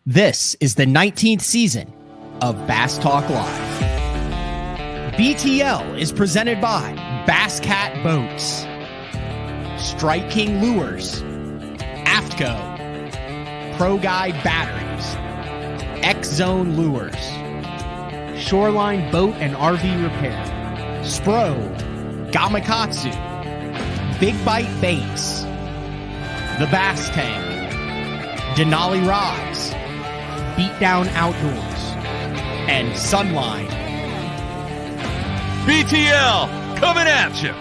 This is the 19th season of Bass Talk Live. BTL is presented by Bass Cat Boats, Strike King Lures, Aftco, Pro Guide Batteries, X-Zone Lures, Shoreline Boat and RV Repair, SPRO, Gamakatsu, Big Bite Baits, The Bass Tank, Denali Rods, Beatdown Outdoors, and Sunline. BTL coming at you.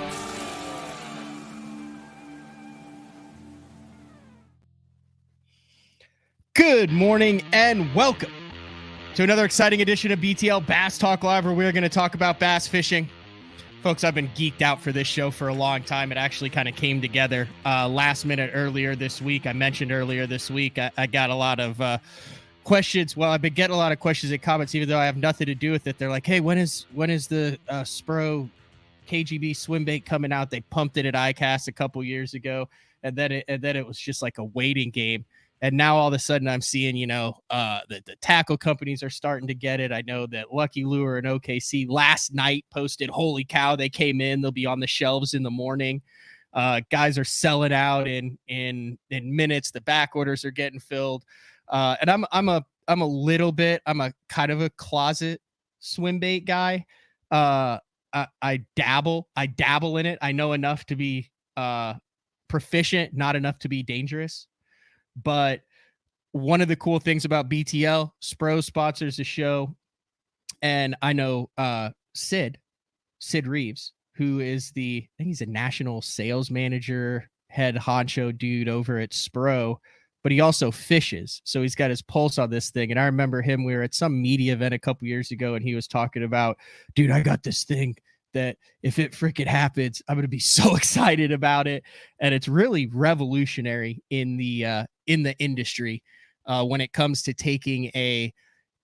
Good morning and welcome to another exciting edition of BTL Bass Talk Live, where we're going to talk about bass fishing. Folks, I've been geeked out for this show for a long time. It actually kind of came together last minute earlier this week. I mentioned earlier this week I got a lot of questions. Well, I've been getting a lot of questions and comments, even though I have nothing to do with it. They're like, hey, when is the SPRO KGB Swimbait coming out? They pumped it at ICAST a couple years ago, and then it was just like a waiting game. And now all of a sudden I'm seeing, the tackle companies are starting to get it. I know that Lucky Lure and OKC last night posted, holy cow, they came in. They'll be on the shelves in the morning. Guys are selling out in minutes. The back orders are getting filled. And I'm a kind of a closet Swimbait guy. I dabble in it. I know enough to be proficient, not enough to be dangerous. But one of the cool things about BTL, SPRO sponsors the show. And I know Syd Rives, who is I think he's a national sales manager, head honcho dude over at SPRO, but he also fishes. So he's got his pulse on this thing. And I remember him, we were at some media event a couple years ago, and he was talking about, dude, I got this thing that if it freaking happens, I'm going to be so excited about it. And it's really revolutionary in the industry when it comes to taking a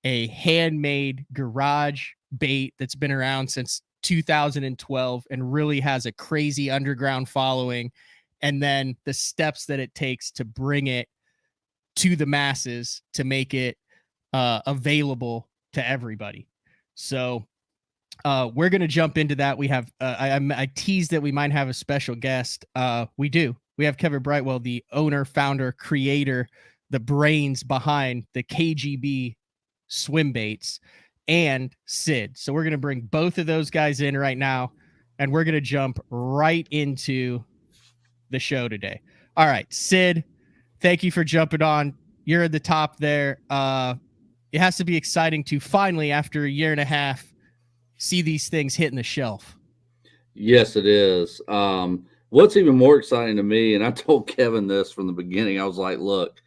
handmade garage bait that's been around since 2012 and really has a crazy underground following, and then the steps that it takes to bring it to the masses to make it available to everybody. So we're going to jump into that. We have, I teased that we might have a special guest. We do. We have Kevin Brightwell, the owner, founder, creator, the brains behind the KGB Swimbaits, and Syd. So we're going to bring both of those guys in right now, and we're going to jump right into the show today. All right, Syd, thank you for jumping on. You're at the top there. It has to be exciting to finally, after a year and a half, see these things hitting the shelf. Yes, it is. What's even more exciting to me, and I told Kevin this from the beginning, I was like, look,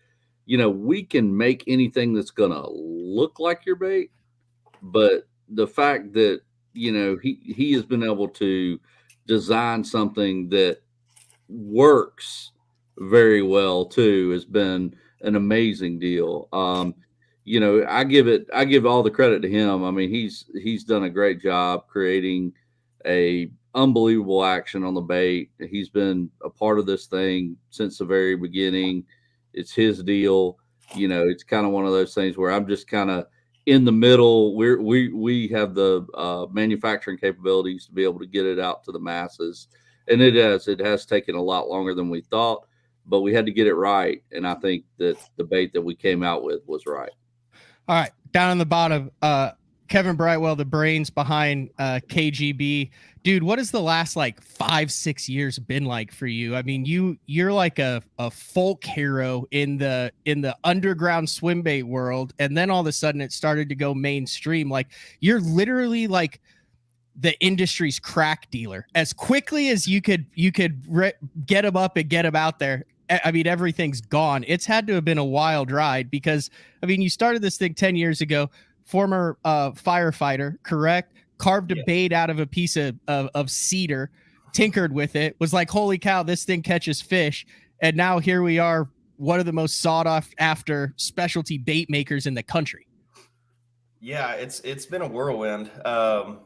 we can make anything that's going to look like your bait, but the fact that, he has been able to design something that works very well too has been an amazing deal. I give all the credit to him. I mean, he's done a great job creating a unbelievable action on the bait. He's been a part of this thing since the very beginning. It's his deal. It's kind of one of those things where I'm just kind of in the middle. We have the manufacturing capabilities to be able to get it out to the masses, and it has taken a lot longer than we thought, but we had to get it right. And I think that the bait that we came out with was right. All right, down on the bottom, Kevin Brightwell, the brains behind KGB. Dude, what has the last 5-6 years been like for you? I mean, you're like a folk hero in the underground swimbait world, and then all of a sudden it started to go mainstream. Like, you're literally like the industry's crack dealer. As quickly as you could get them up and get them out there, I mean, everything's gone. It's had to have been a wild ride because, I mean, you started this thing 10 years ago, former firefighter, correct? Carved a bait out of a piece of cedar, tinkered with it, was like, holy cow, this thing catches fish. And now here we are, one of the most sought after specialty bait makers in the country. Yeah, it's been a whirlwind. And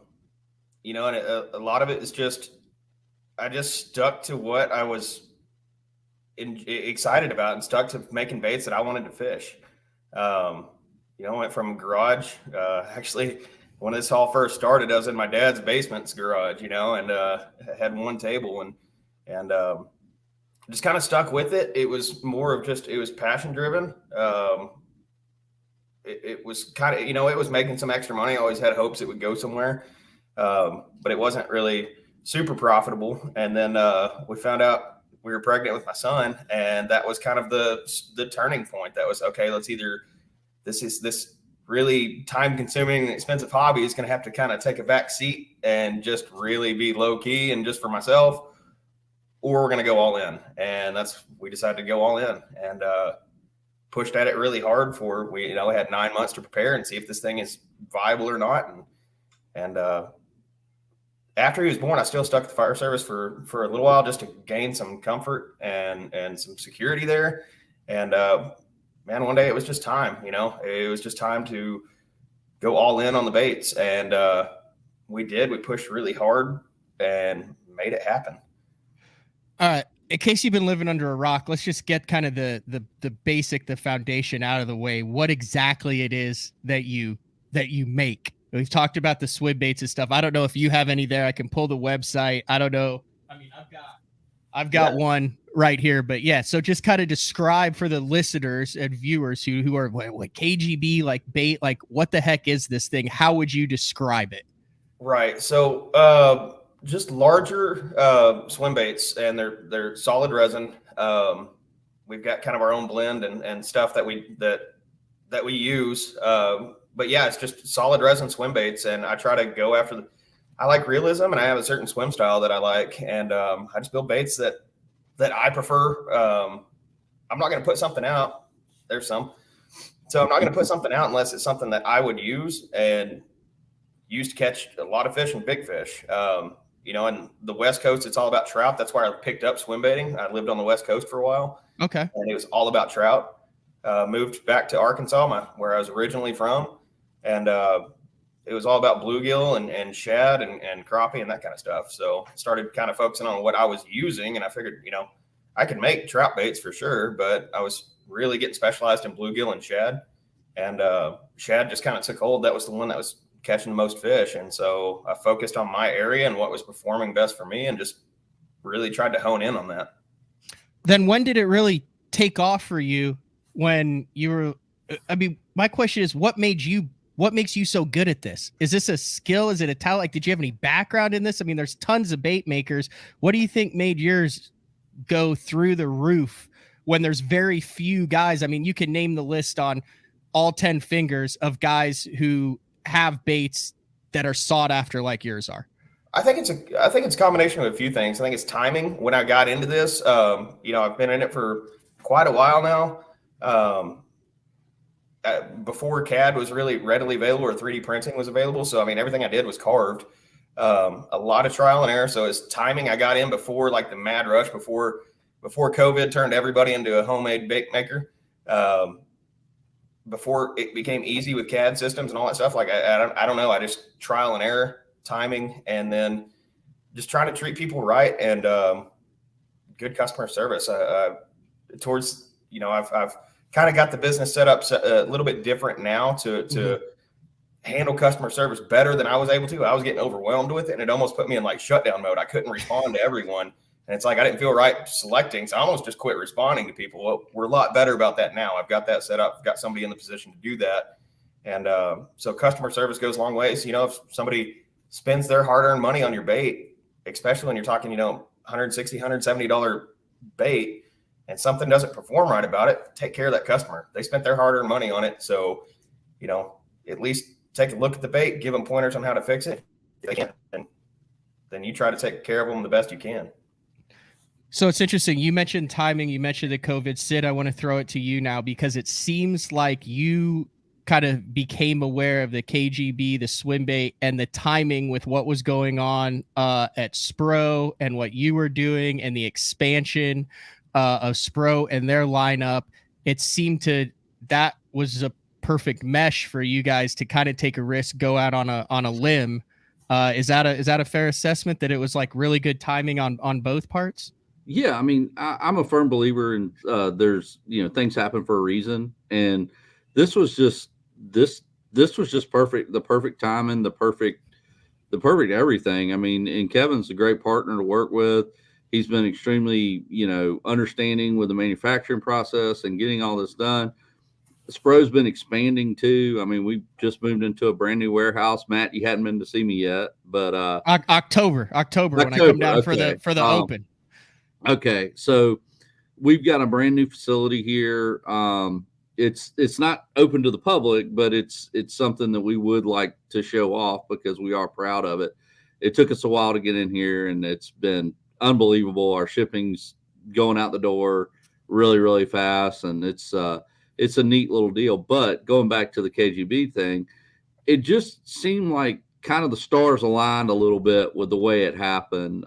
a lot of it is I just stuck to what I was excited about and stuck to making baits that I wanted to fish. Went from garage. Actually, when this all first started, I was in my dad's basement's garage, and had one table and just kind of stuck with it. It was more of it was passion driven. It was kind of, it was making some extra money. I always had hopes it would go somewhere, but it wasn't really super profitable. And then we found out we were pregnant with my son, and that was kind of the turning point. That was, okay, let's either this really time consuming and expensive hobby is going to have to kind of take a back seat and just really be low key and just for myself, or we're going to go all in. And we decided to go all in and pushed at it really hard we had 9 months to prepare and see if this thing is viable or not. And after he was born, I still stuck at the fire service for a little while just to gain some comfort and some security there. And man, one day it was just time, it was just time to go all in on the baits. And we pushed really hard and made it happen. In case you've been living under a rock, let's just get kind of the basic, the foundation out of the way. What exactly it is that you make. We've talked about the Swimbaits and stuff. I don't know if you have any there. I can pull the website. I don't know. I mean, I've got one right here, but yeah. So just kind of describe for the listeners and viewers who are what KGB, like bait, like what the heck is this thing? How would you describe it? Right. So just larger swim baits, and they're solid resin. We've got kind of our own blend and stuff that we use. But yeah, it's just solid resin swim baits, and I try to go after I like realism, and I have a certain swim style that I like, and I just build baits that I prefer. I'm not going to put something out. There's some. So I'm not going to put something out unless it's something that I would use to catch a lot of fish and big fish. In the West Coast, it's all about trout. That's why I picked up swim baiting. I lived on the West Coast for a while. Okay. And it was all about trout. Moved back to Arkansas, where I was originally from. And it was all about bluegill and shad and crappie and that kind of stuff. So I started kind of focusing on what I was using. And I figured, I could make trout baits for sure, but I was really getting specialized in bluegill and shad. And shad just kind of took hold. That was the one that was catching the most fish. And so I focused on my area and what was performing best for me and just really tried to hone in on that. Then when did it really take off for you when you were, my question is, what makes you so good at this? Is this a skill? Is it a talent? Like, did you have any background in this? I mean, there's tons of bait makers. What do you think made yours go through the roof when there's very few guys? I mean, you can name the list on all 10 fingers of guys who have baits that are sought after like yours are. I think it's a combination of a few things. I think it's timing. When I got into this, I've been in it for quite a while now. Before CAD was really readily available or 3D printing was available. So, everything I did was carved. A lot of trial and error. So it's timing. I got in before like the mad rush, before COVID turned everybody into a homemade bait maker. Before it became easy with CAD systems and all that stuff. Like, I don't know. I just trial and error, timing, and then just trying to treat people right and good customer service. I've kind of got the business set up a little bit different now to handle customer service better than I was able to. I was getting overwhelmed with it, and it almost put me in like shutdown mode. I couldn't respond to everyone. And it's like I didn't feel right selecting, so I almost just quit responding to people. Well, we're a lot better about that now. I've got that set up. I've got somebody in the position to do that. And so customer service goes a long ways. If somebody spends their hard-earned money on your bait, especially when you're talking, $160, $170 bait, and something doesn't perform right about it, take care of that customer. They spent their hard-earned money on it. So, at least take a look at the bait, give them pointers on how to fix it. If they can, and then you try to take care of them the best you can. So it's interesting. You mentioned timing. You mentioned the COVID. Syd, I want to throw it to you now because it seems like you kind of became aware of the KGB, the Swimbait, and the timing with what was going on at SPRO and what you were doing and the expansion of SPRO and their lineup. It seemed that was a perfect mesh for you guys to kind of take a risk, go out on a limb. Is that a fair assessment that it was like really good timing on both parts? Yeah, I'm a firm believer in there's things happen for a reason, and this was just perfect. The perfect timing, the perfect everything. I mean, and Kevin's a great partner to work with. He's been extremely, understanding with the manufacturing process and getting all this done. SPRO's been expanding too. I mean, we just moved into a brand new warehouse. Matt, you hadn't been to see me yet, but October when I come down okay. for the open. Okay, so we've got a brand new facility here. It's not open to the public, but it's something that we would like to show off because we are proud of it. It took us a while to get in here, and it's been unbelievable. Our shipping's going out the door really, really fast, and it's a neat little deal. But going back to the KGB thing, it just seemed like kind of the stars aligned a little bit with the way it happened.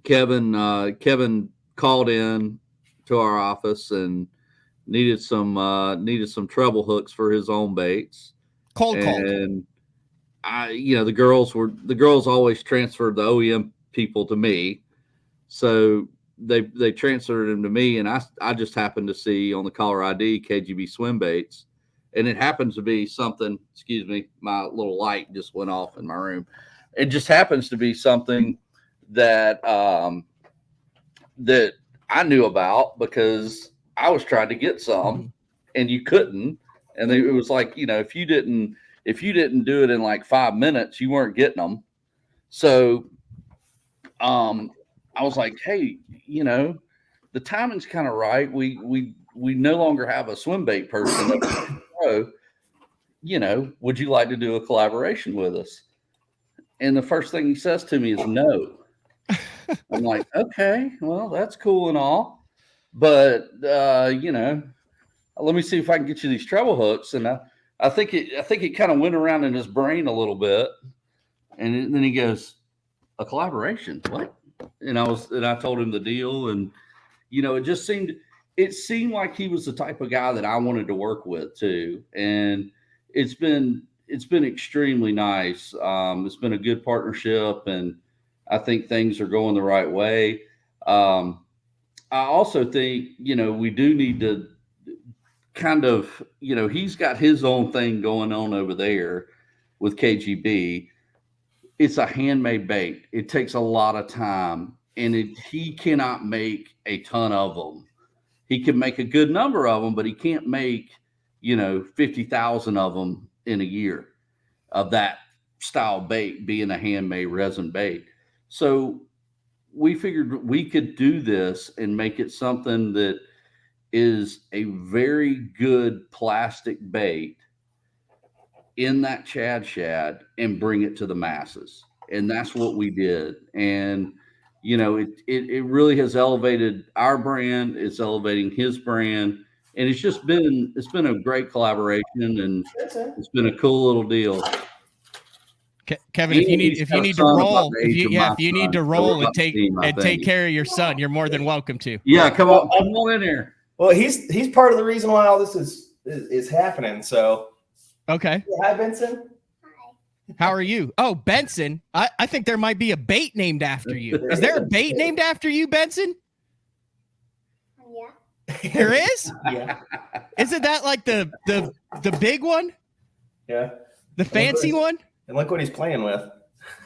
Kevin called in to our office and needed some treble hooks for his own baits. Cold. And the girls always transferred the OEM people to me, so they transferred them to me, and I just happened to see on the caller ID KGB Swimbaits, and it happens to be something. Excuse me, my little light just went off in my room. It just happens to be something that that I knew about because I was trying to get some, and you couldn't, and it was like, if you didn't do it in like 5 minutes, you weren't getting them. So I was like, hey, the timing's kind of right. We no longer have a Swimbait person. Would you like to do a collaboration with us? And the first thing he says to me is no. I'm like, okay, well, that's cool and all, but let me see if I can get you these treble hooks. And I think it kind of went around in his brain a little bit, and then he goes, a collaboration, what? And I told him the deal, and it seemed like he was the type of guy that I wanted to work with too, and it's been extremely nice. It's been a good partnership, and I think things are going the right way. I also think, we do need to kind of, he's got his own thing going on over there with KGB. It's a handmade bait. It takes a lot of time, and he cannot make a ton of them. He can make a good number of them, but he can't make, 50,000 of them in a year of that style bait being a handmade resin bait. So we figured we could do this and make it something that is a very good plastic bait in that Shad and bring it to the masses. And that's what we did. And, it really has elevated our brand. It's elevating his brand. And it's been a great collaboration, and it's been a cool little deal. Kevin, if you need to roll and take care of your son, you're more than welcome to. Yeah, come on in here. Well, he's part of the reason why all this is happening. So, okay. Hi, Benson. Hi. How are you? Oh, Benson. I think there might be a bait named after you. Is there a bait named after you, Benson? Yeah. There is? Yeah. Isn't that like the big one? Yeah. The fancy one? And look what he's playing with.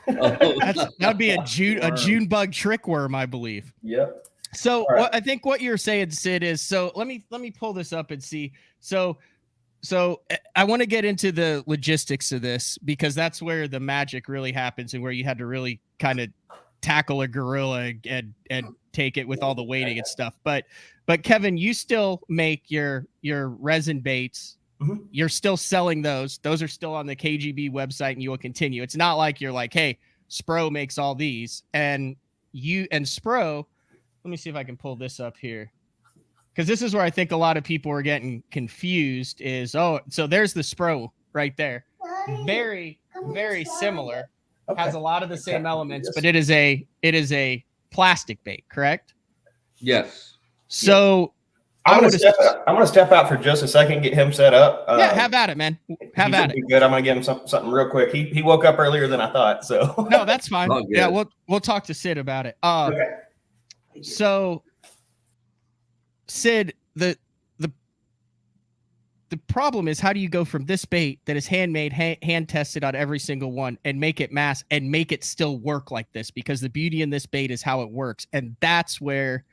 That'd be a June bug trick worm, I believe. Yep. So I think what you're saying, Syd, is let me pull this up and see. So I want to get into the logistics of this, because that's where the magic really happens, and where you had to really kind of tackle a gorilla and take it with all the weighting and stuff. But Kevin, you still make your resin baits. Mm-hmm. You're still selling those. Those are still on the KGB website, and you will continue. It's not like you're like, hey, SPRO makes all these, and SPRO. Let me see if I can pull this up here, because this is where I think a lot of people are getting confused. So there's the SPRO right there. Very, very similar. Okay. Has a lot of the same elements, but it is a plastic bait, correct? Yes. So I'm going to step out for just a second, get him set up. Have at it, man. Have at it. Good. I'm going to give him something real quick. He woke up earlier than I thought, so. No, that's fine. Yeah, we'll talk to Syd about it. Okay. So, Syd, the the problem is, how do you go from this bait that is handmade, hand tested on every single one, and make it mass and make it still work like this? Because the beauty in this bait is how it works. And that's where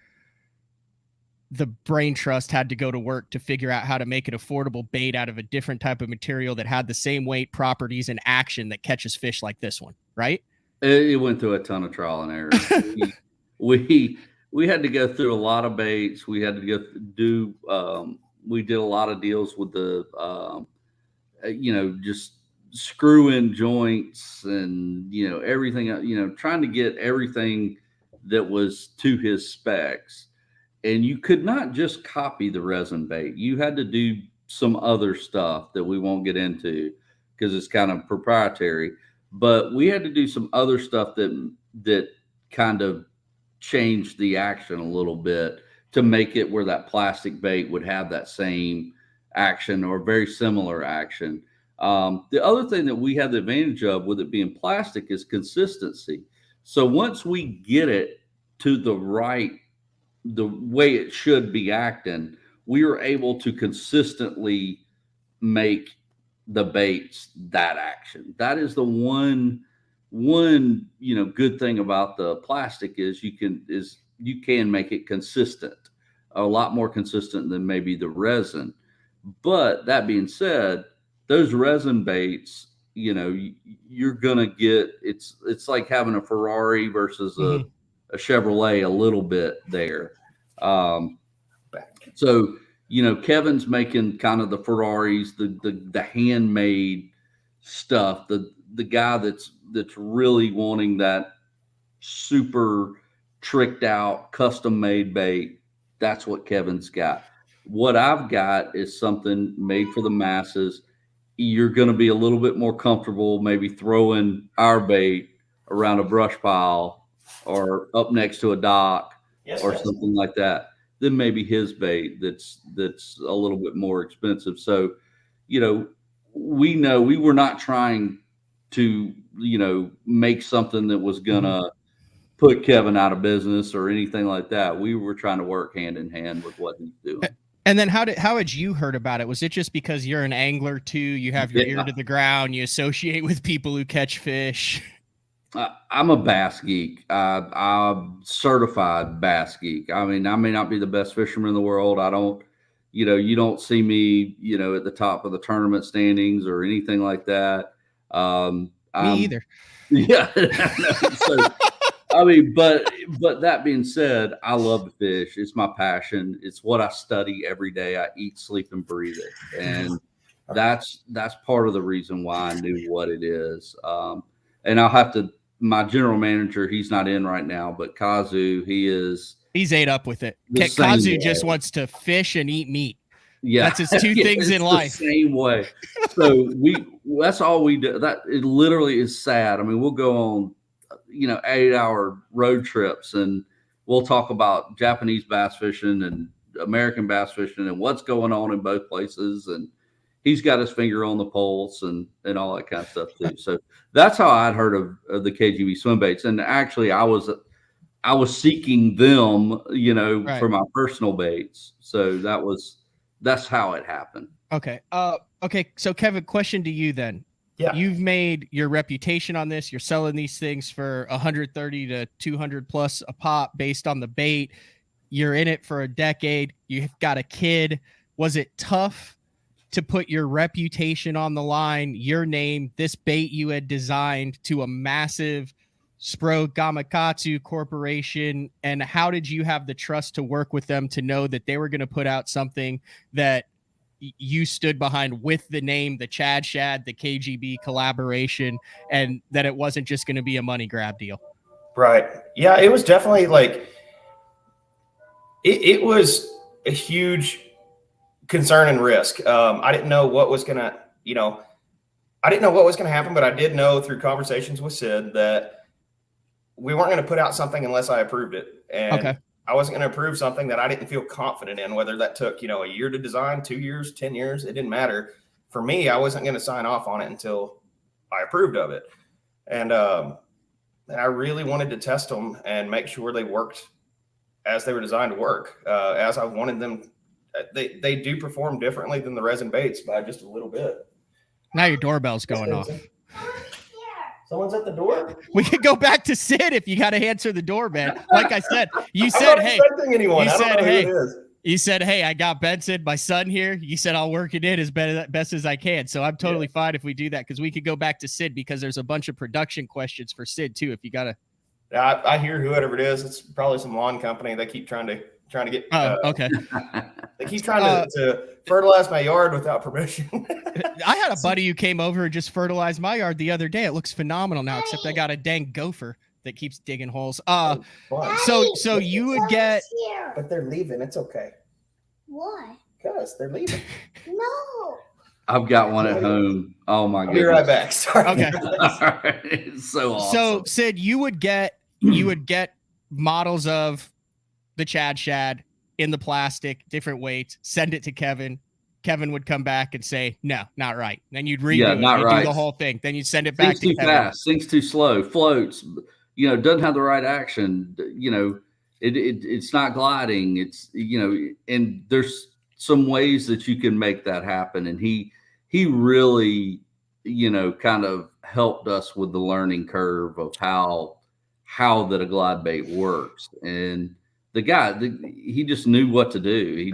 the brain trust had to go to work to figure out how to make an affordable bait out of a different type of material that had the same weight, properties, and action that catches fish like this one, right? It went through a ton of trial and error. we had to go through a lot of baits. We had to go do. We did a lot of deals with the, just screw in joints and everything. Trying to get everything that was to his specs. And you could not just copy the resin bait. You had to do some other stuff that we won't get into because it's kind of proprietary. But we had to do some other stuff that kind of changed the action a little bit to make it where that plastic bait would have that same action or very similar action. The other thing that we had the advantage of with it being plastic is consistency. So once we get it to the way it should be acting, we were able to consistently make the baits that action. That is the one good thing about the plastic is you can make it consistent, a lot more consistent than maybe the resin. But that being said, those resin baits, you're gonna get it's like having a Ferrari versus a Chevrolet a little bit there. So Kevin's making kind of the Ferraris, the handmade stuff, the guy that's really wanting that super tricked out custom made bait. That's what Kevin's got. What I've got is something made for the masses. You're going to be a little bit more comfortable maybe throwing our bait around a brush pile or up next to a dock or something like that than maybe his bait that's a little bit more expensive. So, we know we were not trying to, make something that was going to put Kevin out of business or anything like that. We were trying to work hand in hand with what he's doing. And then how had you heard about it? Was it just because you're an angler too? You have your ear to the ground, you associate with people who catch fish? I'm a bass geek. I'm certified bass geek. I mean, I may not be the best fisherman in the world. I don't, you don't see me, at the top of the tournament standings or anything like that. Me either. Yeah. So, I mean, but that being said, I love to fish. It's my passion. It's what I study every day. I eat, sleep, and breathe it. And that's part of the reason why I knew what it is. And I'll have to, my general manager, he's not in right now, but Kazu, he's ate up with it. Kazu just wants to fish and eat meat. Yeah. That's his two things in life. Same way. So that's all we do. That it literally is sad. I mean, we'll go on, 8-hour road trips and we'll talk about Japanese bass fishing and American bass fishing and what's going on in both places. And he's got his finger on the pulse and all that kind of stuff too. So that's how I'd heard of the KGB Swimbaits. And actually I was seeking them, right, for my personal baits. So that's how it happened. Okay. Okay. So Kevin, question to you then. Yeah. You've made your reputation on this. You're selling these things for 130 to 200 plus a pop based on the bait. You're in it for a decade. You've got a kid. Was it tough to put your reputation on the line, your name, this bait you had designed to a massive SPRO Gamakatsu corporation? And how did you have the trust to work with them to know that they were going to put out something that you stood behind with the name, the Shad, the KGB collaboration, and that it wasn't just going to be a money grab deal? Right. Yeah, it was definitely like, it was a huge concern and risk. I didn't know what was going to, happen, but I did know through conversations with Syd that we weren't going to put out something unless I approved it. And okay, I wasn't going to approve something that I didn't feel confident in, whether that took, a year to design, 2 years, 10 years, it didn't matter. For me, I wasn't going to sign off on it until I approved of it. And I really wanted to test them and make sure they worked as they were designed to work, as I wanted them they do perform differently than the resin baits by just a little bit. Now your doorbell's going off. Someone's at the door. We could go back to Syd if you got to answer the door, man. Like I said, you I'm said, not hey, expecting anyone. you I don't said, know hey, who it is. you said, hey, I got Benson, my son here. You said I'll work it in as best as I can. So I'm totally fine if we do that, because we could go back to Syd, because there's a bunch of production questions for Syd too. If you got to. I hear whoever it is. It's probably some lawn company. They keep trying to get. Okay. They keep trying to fertilize my yard without permission. I had a buddy who came over and just fertilized my yard the other day. It looks phenomenal now, except I got a dang gopher that keeps digging holes. So you would get. But they're leaving. It's okay. Why? Because they're leaving. No. I've got one at home. Oh my I'll goodness. be right back. Sorry. Okay. It's so awesome. So Syd, you would get models of the Shad in the plastic, different weights, send it to Kevin. Kevin would come back and say, no, not right. Then you'd redo it. Not You'd right. do the whole thing. Then you'd send it back Sinks to too Kevin. fast, sinks too slow, floats, doesn't have the right action. It's not gliding. It's, and there's some ways that you can make that happen. And he really, kind of helped us with the learning curve of how that a glide bait works. And the guy, he just knew what to do.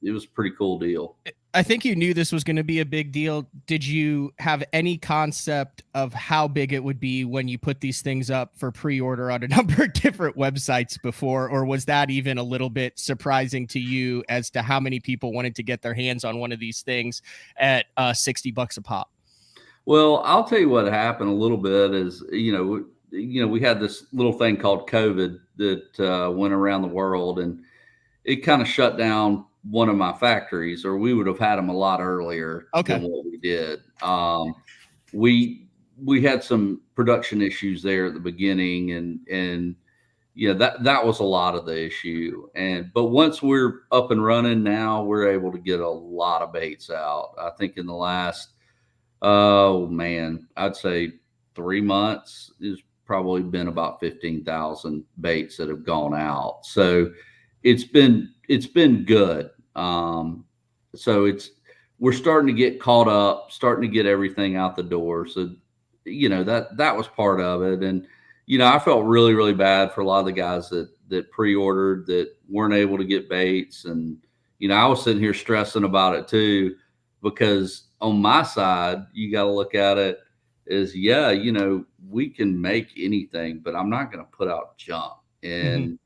It was a pretty cool deal. I think you knew this was going to be a big deal. Did you have any concept of how big it would be when you put these things up for pre-order on a number of different websites before, or was that even a little bit surprising to you as to how many people wanted to get their hands on one of these things at $60 a pop? Well, I'll tell you what happened a little bit is, we had this little thing called COVID that went around the world, and it kind of shut down one of my factories, or we would have had them a lot earlier than what we did. We had some production issues there at the beginning, and that was a lot of the issue. But once we're up and running now, we're able to get a lot of baits out. I think in the last, I'd say 3 months has probably been about 15,000 baits that have gone out. So it's been good. So we're starting to get caught up, starting to get everything out the door. So, that was part of it. And, I felt really, really bad for a lot of the guys that pre-ordered that weren't able to get baits. And, I was sitting here stressing about it too, because on my side, you got to look at it as, we can make anything, but I'm not going to put out junk. And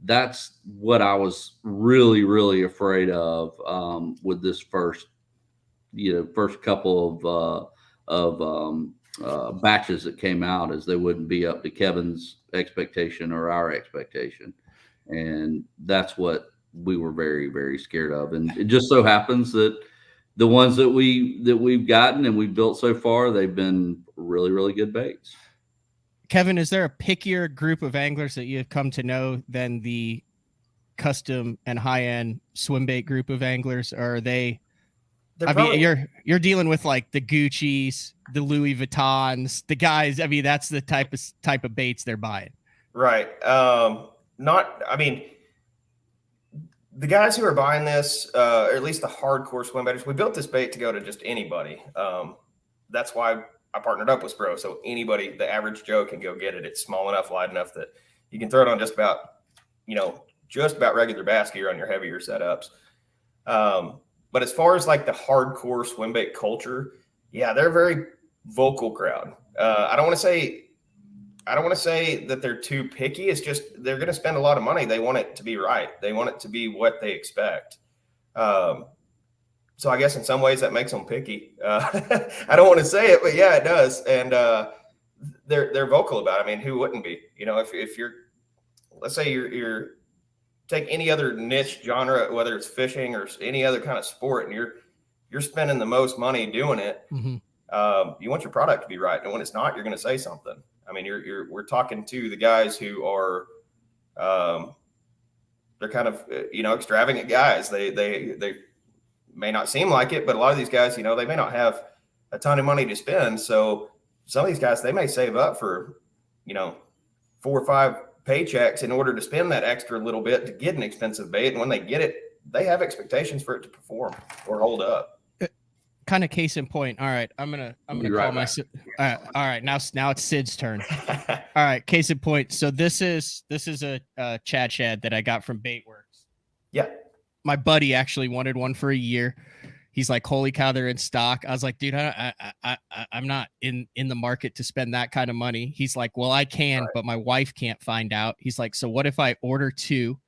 that's what I was really, really afraid of with this first couple of batches that came out, as they wouldn't be up to Kevin's expectation or our expectation. And that's what we were very, very scared of. And it just so happens that the ones that we've gotten and we've built so far, they've been really, really good baits. Kevin, is there a pickier group of anglers that you have come to know than the custom and high-end Swimbait group of anglers? Or are they? You're dealing with like the Gucci's, the Louis Vuittons, the guys. I mean, that's the type of baits they're buying. Right. The guys who are buying this, or at least the hardcore swimbaiters, we built this bait to go to just anybody. That's why I partnered up with SPRO, so anybody, the average Joe, can go get it. It's small enough, light enough that you can throw it on just about regular bass gear on your heavier setups. But as far as like the hardcore swimbait culture, they're a very vocal crowd. I don't want to say that they're too picky. It's just they're going to spend a lot of money. They want it to be right. They want it to be what they expect. So I guess in some ways that makes them picky. I don't want to say it, but yeah, it does. And they're vocal about it. I mean, who wouldn't be? If you're, let's say you're take any other niche genre, whether it's fishing or any other kind of sport, and you're spending the most money doing it. You want your product to be right, and when it's not, you're going to say something. I mean, we're talking to the guys who are, they're kind of extravagant guys. They may not seem like it, but a lot of these guys, they may not have a ton of money to spend. So some of these guys, they may save up for, 4 or 5 paychecks in order to spend that extra little bit to get an expensive bait. And when they get it, they have expectations for it to perform or hold up. Kind of case in point. All right, I'm gonna call my. All right, now it's Syd's turn. All right, case in point. So this is a Chad Shad that I got from Baitworks. Yeah. My buddy actually wanted one for a year. He's like, holy cow, they're in stock. I was like, dude, I'm not in the market to spend that kind of money. He's like, well, I can, but my wife can't find out. He's like, so what if I order 2?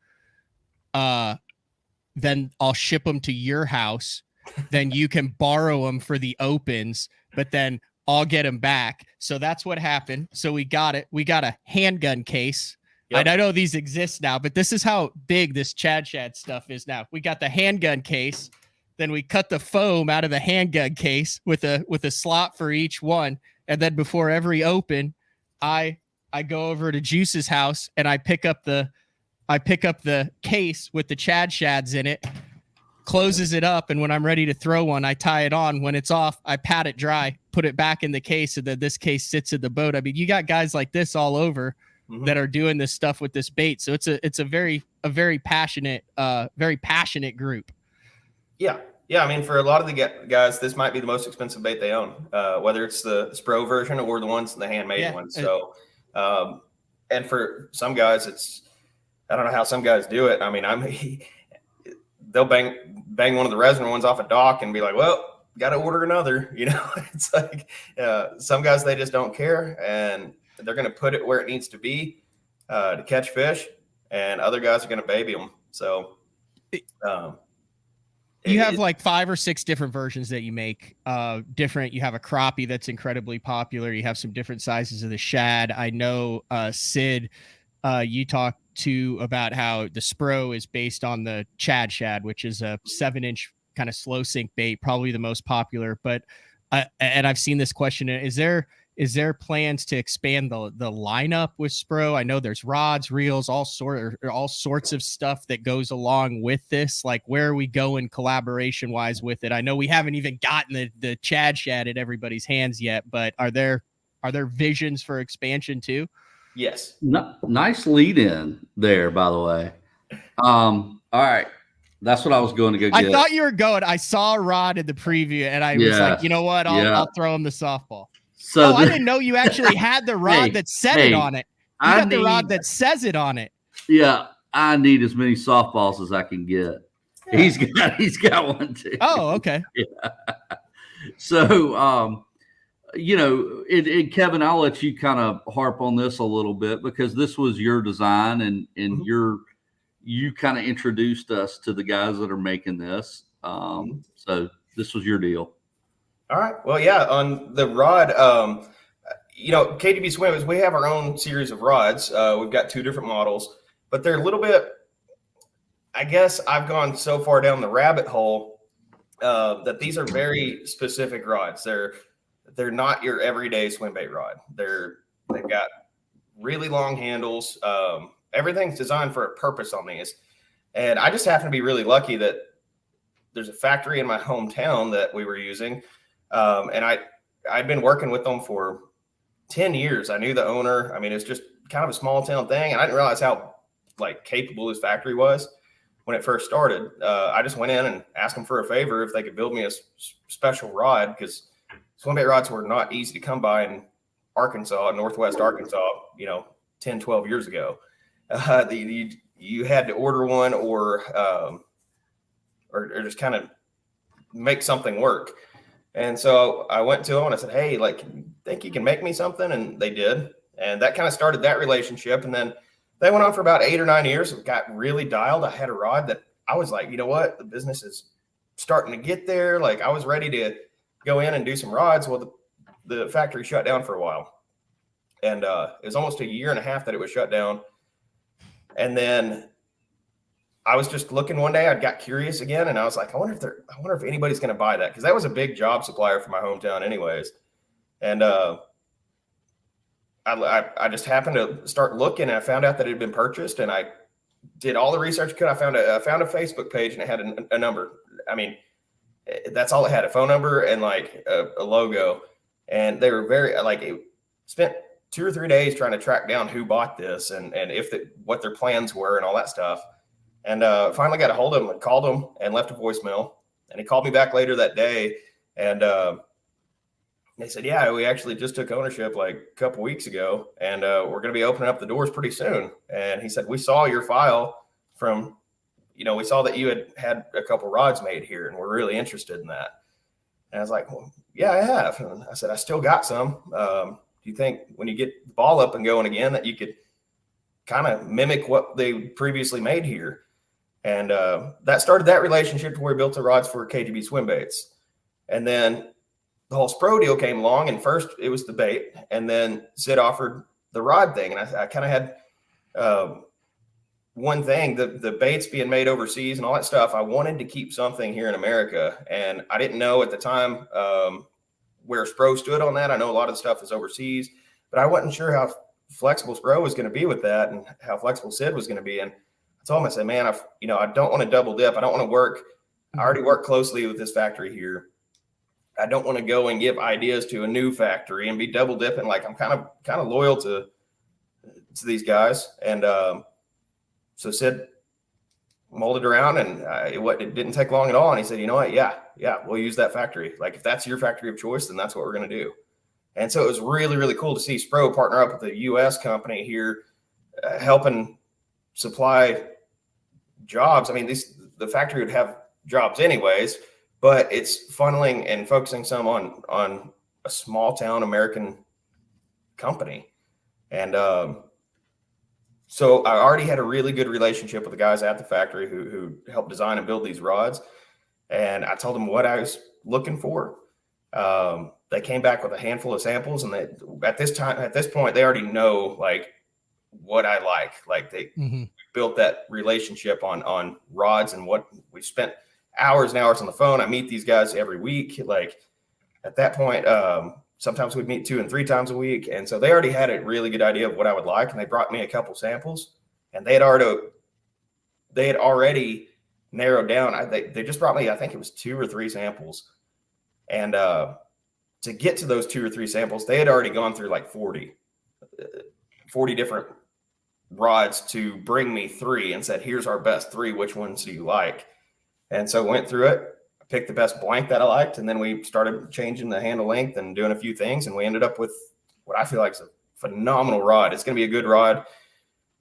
Then I'll ship them to your house. Then you can borrow them for the opens, but then I'll get them back. So that's what happened. So we got it. We got a handgun case. Yep. I know these exist now, but this is how big this Chad Shad stuff is now. We got the handgun case. Then we cut the foam out of the handgun case with a slot for each one. And then before every open, I go over to Juice's house and I pick up the case with the Chad Shads in it, closes it up, and when I'm ready to throw one, I tie it on. When it's off, I pat it dry, put it back in the case, so that this case sits in the boat. I mean, you got guys like this all over that are doing this stuff with this bait. So it's a very passionate group. Yeah. I mean, for a lot of the guys, this might be the most expensive bait they own, whether it's the SPRO version or the ones, the handmade ones. So, and for some guys, I don't know how some guys do it. I mean, they'll bang one of the resin ones off a dock and be like, well, got to order another. It's like some guys, they just don't care, and they're going to put it where it needs to be to catch fish, and other guys are going to baby them. So you have like 5 or 6 different versions that you make. You have a crappie that's incredibly popular. You have some different sizes of the shad. I know Syd, you talked about how the SPRO is based on the Chad Shad, which is a 7-inch kind of slow sink bait, probably the most popular. But and I've seen this question: is there plans to expand the lineup with SPRO? I know there's rods, reels, all sorts of stuff that goes along with this. Like, where are we going collaboration wise with it? I know we haven't even gotten the Chad Shad in everybody's hands yet, but are there visions for expansion too? Yes. Nice lead in there, by the way. All right. That's what I was going to go get. I thought you were going. I saw a rod in the preview and I was like, you know what? I'll throw him the softball. So I didn't know you actually had the rod that said it on it. You got the rod that says it on it. Yeah. I need as many softballs as I can get. He's got one too. Oh, okay. Yeah. So, Kevin, I'll let you kind of harp on this a little bit, because this was your design and you kind of introduced us to the guys that are making this. So this was your deal. All right. Well, yeah, on the rod, KDB Swimbaits, we have our own series of rods. We've got 2 different models, but they're a little bit, I guess I've gone so far down the rabbit hole that these are very specific rods. They're not your everyday swim bait rod. They've got really long handles. Everything's designed for a purpose on these. And I just happen to be really lucky that there's a factory in my hometown that we were using. And I'd been working with them for 10 years. I knew the owner. I mean, it's just kind of a small town thing. And I didn't realize how capable his factory was when it first started. I just went in and asked them for a favor if they could build me a special rod, because swimbait rods were not easy to come by in Arkansas, Northwest Arkansas, 10, 12 years ago. You had to order one or just kind of make something work. And so I went to them and I said, hey, think you can make me something? And they did. And that kind of started that relationship. And then they went on for about 8 or 9 years. It got really dialed. I had a rod that I was like, you know what? The business is starting to get there. I was ready to go in and do some rods. Well, the factory shut down for a while. And it was almost 1.5 years that it was shut down. And then I was just looking one day, I got curious again. And I was like, I wonder if anybody's going to buy that. Cause that was a big job supplier for my hometown anyways. And I just happened to start looking, and I found out that it had been purchased, and I did all the research I could. I found a Facebook page, and it had a number. I mean, that's all it had, a phone number and a logo. And they were very it spent 2 or 3 days trying to track down who bought this and what their plans were and all that stuff. And finally got a hold of him and called him and left a voicemail. And he called me back later that day. And they said, yeah, we actually just took ownership like a couple weeks ago. And we're going to be opening up the doors pretty soon. And he said, we saw your file from, we saw that you had a couple rods made here and we're really interested in that. And I was like, well, yeah, I have. And I said, I still got some. Do you think when you get the ball up and going again that you could kind of mimic what they previously made here? And that started that relationship where we built the rods for KGB Swimbaits. And then the whole SPRO deal came along, and first it was the bait, and then Syd offered the rod thing. And I kind of had one thing, the baits being made overseas and all that stuff. I wanted to keep something here in America, and I didn't know at the time where SPRO stood on that. I know a lot of the stuff is overseas, but I wasn't sure how flexible SPRO was going to be with that and how flexible Syd was going to be. And I told him, I said, man, I don't want to double dip. I don't want to work. I already work closely with this factory here. I don't want to go and give ideas to a new factory and be double dipping. Like I'm kind of loyal to these guys. And so Syd molded around, and it didn't take long at all. And he said, you know what? Yeah, we'll use that factory. Like if that's your factory of choice, then that's what we're going to do. And so it was really, really cool to see SPRO partner up with a U.S. company here, helping supply jobs. I mean, the factory would have jobs anyways, but it's funneling and focusing some on a small town American company. And so I already had a really good relationship with the guys at the factory who helped design and build these rods. And I told them what I was looking for. They came back with a handful of samples, and at this point, they already know like what I like. Like they built that relationship on rods, and what we spent hours and hours on the phone. I meet these guys every week. Like at that point, sometimes we'd meet 2 and 3 times a week. And so they already had a really good idea of what I would like. And they brought me a couple samples, and they had already narrowed down. They just brought me, I think it was 2 or 3 samples. And to get to those 2 or 3 samples, they had already gone through like 40 different rods to bring me 3 and said, here's our best 3. Which ones do you like? And so went through it, picked the best blank that I liked, and then we started changing the handle length and doing a few things, and we ended up with what I feel like is a phenomenal rod. It's going to be a good rod.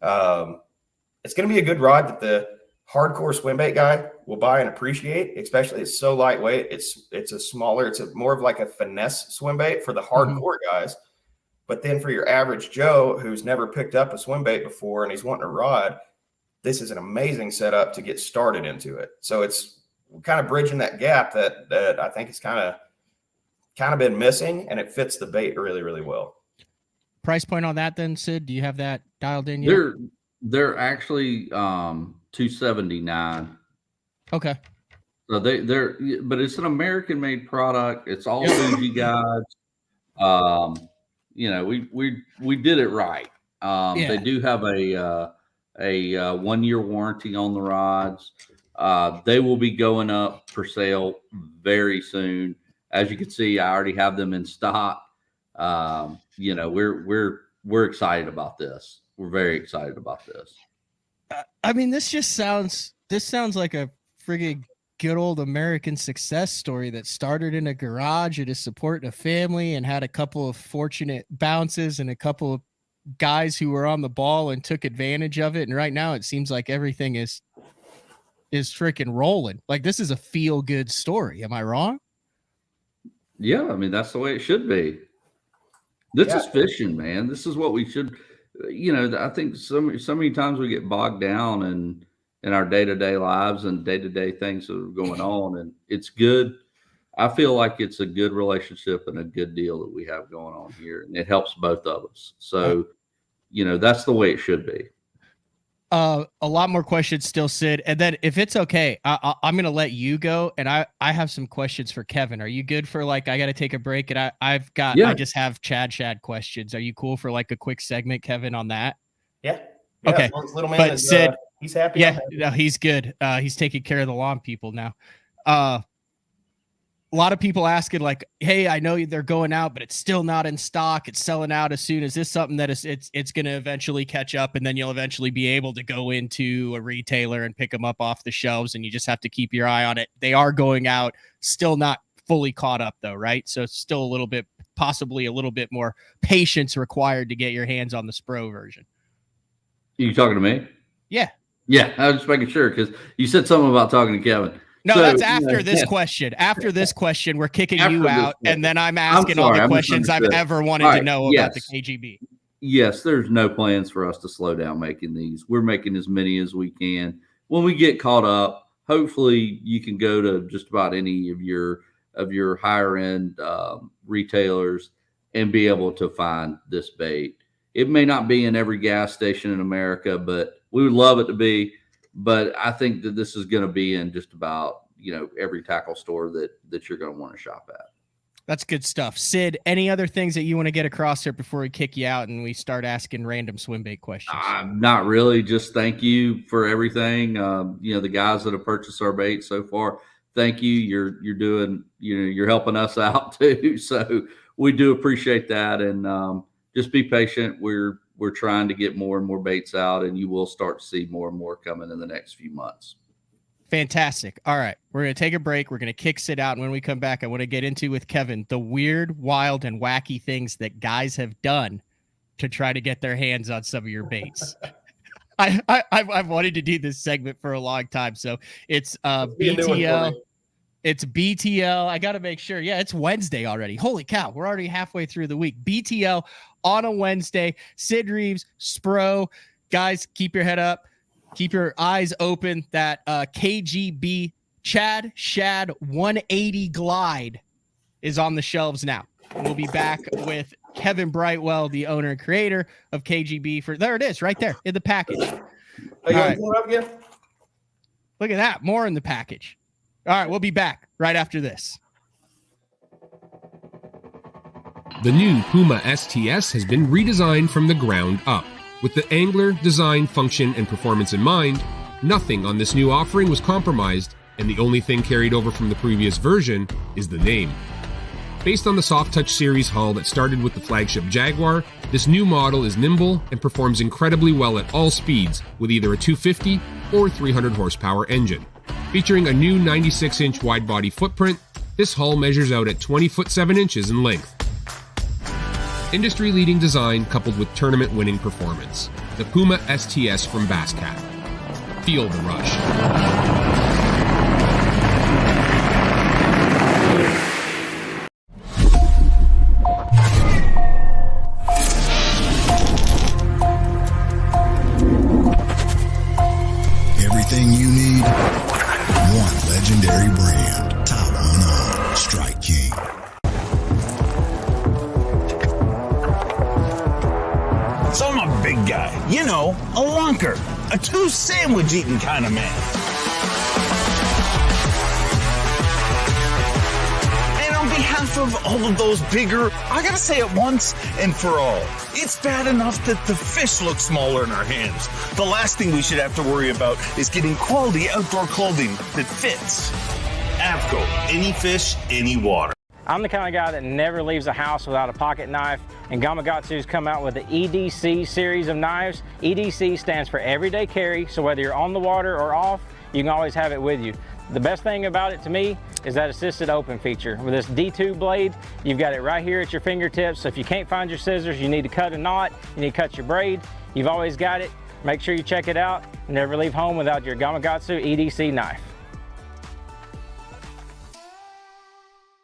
It's going to be a good rod that the hardcore swimbait guy will buy and appreciate, especially it's so lightweight. It's a smaller, it's more of like a finesse swimbait for the hardcore guys. But then for your average Joe who's never picked up a swimbait before and he's wanting a rod, this is an amazing setup to get started into it. So it's kind of bridging that gap that I think it's kind of been missing, and it fits the bait really, really well. Price point on that then, Syd? Do you have that dialed in yet? They're actually $279. Okay. So but it's an American made product. It's all bougie guys. We did it right. They do have a 1-year warranty on the rods. They will be going up for sale very soon. As you can see, I already have them in stock. We're excited about this. We're very excited about this. I mean, this sounds like a friggin' good old American success story that started in a garage and is supporting a family and had a couple of fortunate bounces and a couple of guys who were on the ball and took advantage of it. And right now it seems like everything is freaking rolling. Like this is a feel good story. Am I wrong? Yeah. I mean, that's the way it should be. This is fishing, man. This is what we should, I think so many times we get bogged down in our day-to-day lives and day-to-day things that are going on. And it's good. I feel like it's a good relationship and a good deal that we have going on here, and it helps both of us. So, that's the way it should be. A lot more questions still, Syd. And then if it's okay, I'm going to let you go. And I have some questions for Kevin. Are you good for I got to take a break, and I just have Shad questions. Are you cool for a quick segment, Kevin, on that? Yeah. Okay. As long as little man but is, Syd, he's happy. Yeah, no, he's good. He's taking care of the lawn people now. a lot of people asking like, hey, I know they're going out, but it's still not in stock. It's selling out as soon. Is this something that it's going to eventually catch up, and then you'll eventually be able to go into a retailer and pick them up off the shelves, and you just have to keep your eye on it. They are going out, still not fully caught up though, right? So it's still a little bit, possibly a little bit more patience required to get your hands on the SPRO version. You talking to me? Yeah. Yeah, I was just making sure because you said something about talking to Kevin. No, So, that's after this question. After this question, we're kicking you out, and then I'm asking all the questions I've ever wanted to know about the KGB. Yes, there's no plans for us to slow down making these. We're making as many as we can. When we get caught up, hopefully you can go to just about any of your higher end retailers and be able to find this bait. It may not be in every gas station in America, but we would love it to be. But I think that this is going to be in just about, every tackle store that you're going to want to shop at. That's good stuff. Sid, any other things that you want to get across here before we kick you out and we start asking random swim bait questions? Not really. Just thank you for everything. The guys that have purchased our bait so far, thank you. You're doing, you're helping us out too. So we do appreciate that. And just be patient. We're trying to get more and more baits out, and you will start to see more and more coming in the next few months. Fantastic. All right. We're going to take a break. We're going to kick Sid out. And when we come back, I want to get into with Kevin the weird, wild, and wacky things that guys have done to try to get their hands on some of your baits. I've wanted to do this segment for a long time. So it's BTL. It's BTL. I got to make sure. Yeah, it's Wednesday already. Holy cow. We're already halfway through the week. BTL on a Wednesday. Syd Rives, SPRO. Guys, keep your head up. Keep your eyes open. That KGB Shad 180 Glide is on the shelves now. We'll be back with Kevin Brightwell, the owner and creator of KGB. There it is, right there in the package. Are you going to pull it up again? Look at that. More in the package. All right, we'll be back right after this. The new Puma STS has been redesigned from the ground up. With the angler, design, function, and performance in mind, nothing on this new offering was compromised, and the only thing carried over from the previous version is the name. Based on the Soft Touch series hull that started with the flagship Jaguar, this new model is nimble and performs incredibly well at all speeds with either a 250 or 300 horsepower engine. Featuring a new 96-inch wide-body footprint, this hull measures out at 20 foot 7 inches in length. Industry-leading design coupled with tournament-winning performance. The Puma STS from Basscat. Feel the rush. Everything you need, one legendary brand. Top on Strike King. So I'm a big guy, a lunker, a two sandwich eating kind of man. And on behalf of all of those bigger, I gotta say it once and for all, it's bad enough that the fish look smaller in our hands. The last thing we should have to worry about is getting quality outdoor clothing that fits. AVCO, any fish, any water. I'm the kind of guy that never leaves a house without a pocket knife, and Gamakatsu's come out with the EDC series of knives. EDC stands for everyday carry, so whether you're on the water or off, you can always have it with you. The best thing about it to me is that assisted open feature. With this D2 blade, you've got it right here at your fingertips, so if you can't find your scissors, you need to cut a knot, you need to cut your braid, you've always got it. Make sure you check it out. Never leave home without your Gamakatsu EDC knife.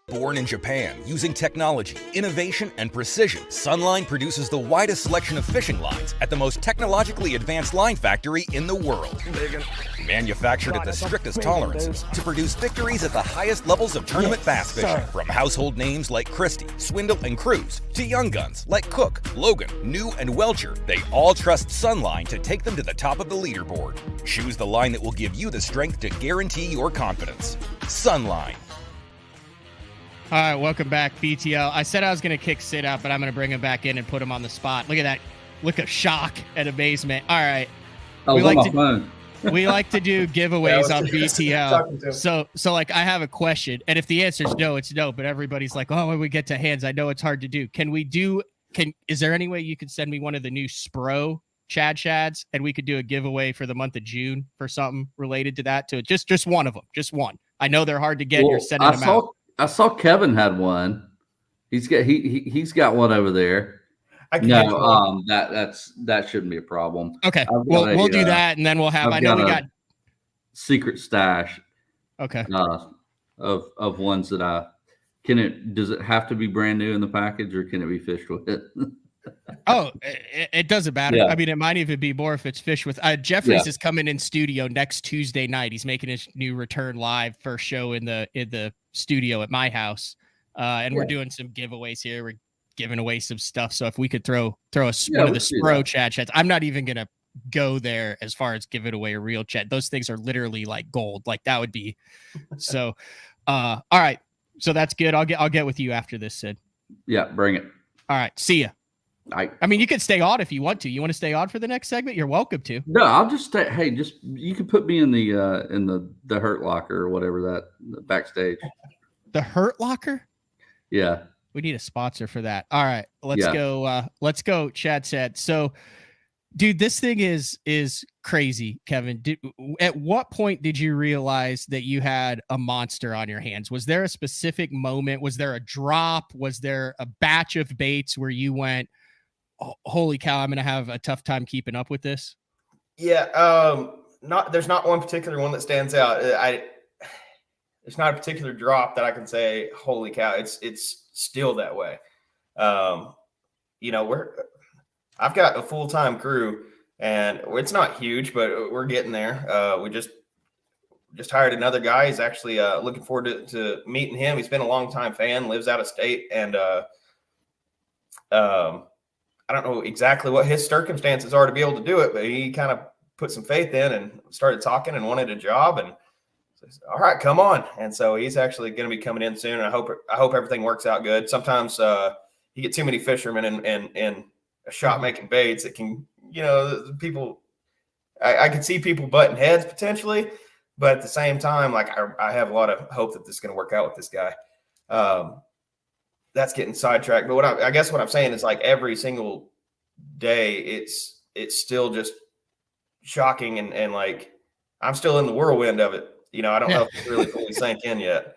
Born in Japan, using technology, innovation, and precision, Sunline produces the widest selection of fishing lines at the most technologically advanced line factory in the world. Manufactured at the strictest tolerances to produce victories at the highest levels of tournament bass fishing. From household names like Christie, Swindle, and Cruise, to young guns like Cook, Logan, New, and Welcher, they all trust Sunline to take them to the top of the leaderboard. Choose the line that will give you the strength to guarantee your confidence. Sunline. All right, welcome back, BTL. I said I was going to kick Sid out, but I'm going to bring him back in and put him on the spot. Look at that. Look of shock and amazement. All right. I was on my phone. we like to do giveaways on talking to him. BTL. So like I have a question, and if the answer is no, it's no. But everybody's like, oh, when we get to hands, I know it's hard to do. Is there any way you could send me one of the new SPRO Shads, and we could do a giveaway for the month of June for something related to that? To just one of them, just one. I know they're hard to get. You're sending them out. I saw Kevin had one. He's got one over there. That shouldn't be a problem. Okay, we'll do that, and then we'll have. I know we got secret stash. Okay. Of ones that does it have to be brand new in the package, or can it be fished with it? Oh, it doesn't matter. Yeah. I mean, it might even be more if it's fished with. Jeffries is coming in studio next Tuesday night. He's making his new return live first show in the studio at my house, and we're doing some giveaways here. We're giving away some stuff. So if we could throw one of the SPRO Shads, I'm not even gonna go there as far as giving away a real Shad. Those things are literally like gold. Like that would be so. All right, so that's good. I'll get with you after this, Syd. Yeah, bring it. All right, see ya. I mean, you can stay on if you want to. You want to stay on for the next segment? You're welcome to. No, I'll just stay. Hey, you can put me in the hurt locker or whatever the backstage. The hurt locker? Yeah. We need a sponsor for that. All right, let's go. Let's go. Shad said. So, dude, this thing is crazy, Kevin. At what point did you realize that you had a monster on your hands? Was there a specific moment? Was there a drop? Was there a batch of baits where you went, oh, holy cow, I'm going to have a tough time keeping up with this? Yeah. There's not one particular one that stands out. There's not a particular drop that I can say, holy cow, it's still that way. I've got a full-time crew, and it's not huge, but we're getting there. We just hired another guy. He's actually looking forward to meeting him. He's been a long-time fan, lives out of state, and I don't know exactly what his circumstances are to be able to do it, but he kind of put some faith in and started talking and wanted a job, and says, all right, come on. And so he's actually going to be coming in soon. And I hope everything works out good. Sometimes you get too many fishermen and a shop making baits. It can, people, I can see people butting heads potentially, but at the same time, like I have a lot of hope that this is going to work out with this guy. That's getting sidetracked. But I guess what I'm saying is, like, every single day, it's still just shocking. And like, I'm still in the whirlwind of it. I don't know if it's really fully sank in yet.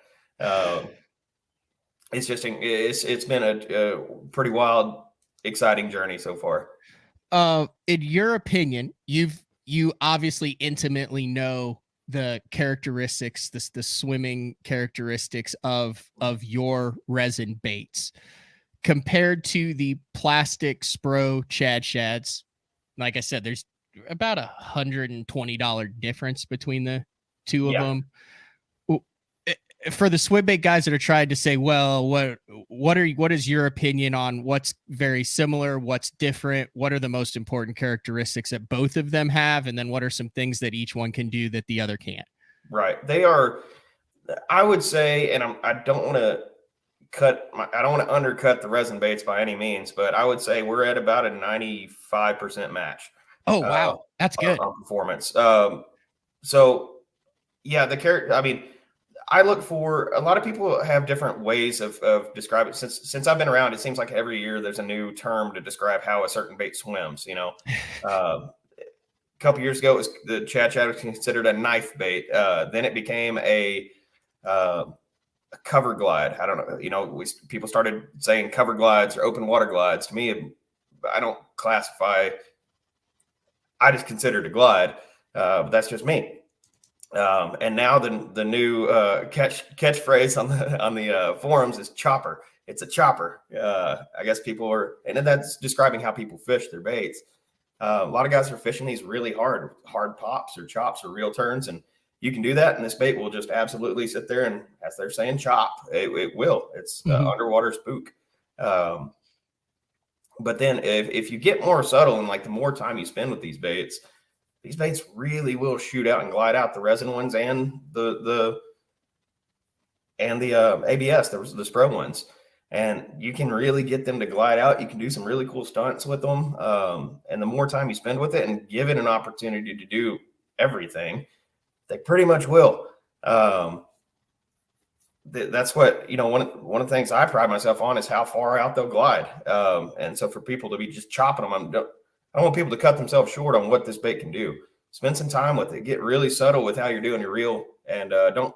It's been a pretty wild, exciting journey so far. In your opinion, you obviously intimately know the characteristics, the swimming characteristics of your resin baits compared to the plastic SPRO Shads. Like I said, there's about $120 difference between the two of them. For the Swimbait guys that are trying to say, well, what is your opinion on what's very similar, what's different, what are the most important characteristics that both of them have, and then what are some things that each one can do that the other can't? Right. They are, I would say, and I don't want to undercut the resin baits by any means, but I would say we're at about a 95% match. Oh, wow. That's good. On performance. So yeah, the character, I mean, I look for, a lot of people have different ways of describing. Since I've been around, it seems like every year there's a new term to describe how a certain bait swims. A couple years ago, the Shad was considered a knife bait. Then it became a cover glide. I don't know. People started saying cover glides or open water glides. To me, I don't classify. I just consider it a glide. But that's just me. And now the new catchphrase on the forums is chopper. It's a chopper. I guess people are, and that's describing how people fish their baits. A lot of guys are fishing these really hard pops or chops or reel turns, and you can do that, and this bait will just absolutely sit there and, as they're saying, chop. It will. It's underwater spook. But then if you get more subtle and like the more time you spend with these baits really will shoot out and glide out, the resin ones and the ABS, the SPRO ones. And you can really get them to glide out. You can do some really cool stunts with them. And the more time you spend with it and give it an opportunity to do everything, they pretty much will. That's what, one of the things I pride myself on is how far out they'll glide. And so for people to be just chopping them, I don't want people to cut themselves short on what this bait can do. Spend some time with it. Get really subtle with how you're doing your reel, and don't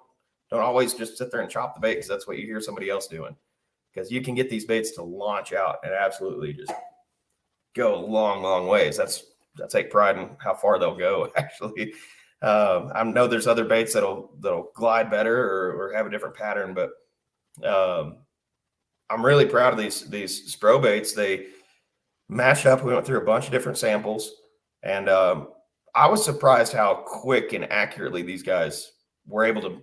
always just sit there and chop the bait because that's what you hear somebody else doing. Because you can get these baits to launch out and absolutely just go long, long ways. I take pride in how far they'll go, actually. I know there's other baits that'll glide better or have a different pattern, but I'm really proud of these SPRO baits. They matched up. We went through a bunch of different samples, and I was surprised how quick and accurately these guys were able to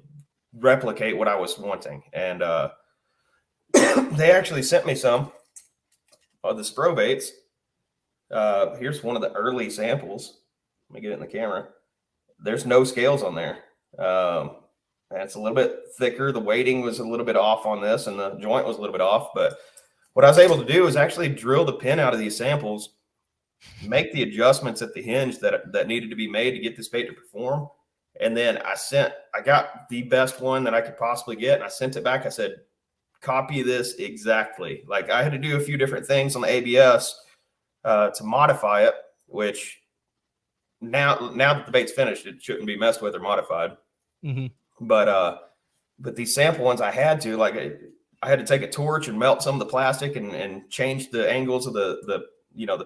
replicate what I was wanting. And they actually sent me some of the SPRO baits. Here's one of the early samples. Let me get it in the camera. There's no scales on there. And it's a little bit thicker. The weighting was a little bit off on this, and the joint was a little bit off. But what I was able to do is actually drill the pin out of these samples, make the adjustments at the hinge that needed to be made to get this bait to perform. And then I got the best one that I could possibly get, and I sent it back. I said, copy this exactly. Like, I had to do a few different things on the ABS to modify it, which now that the bait's finished, it shouldn't be messed with or modified. Mm-hmm. But these sample ones I had to take a torch and melt some of the plastic and change the angles of the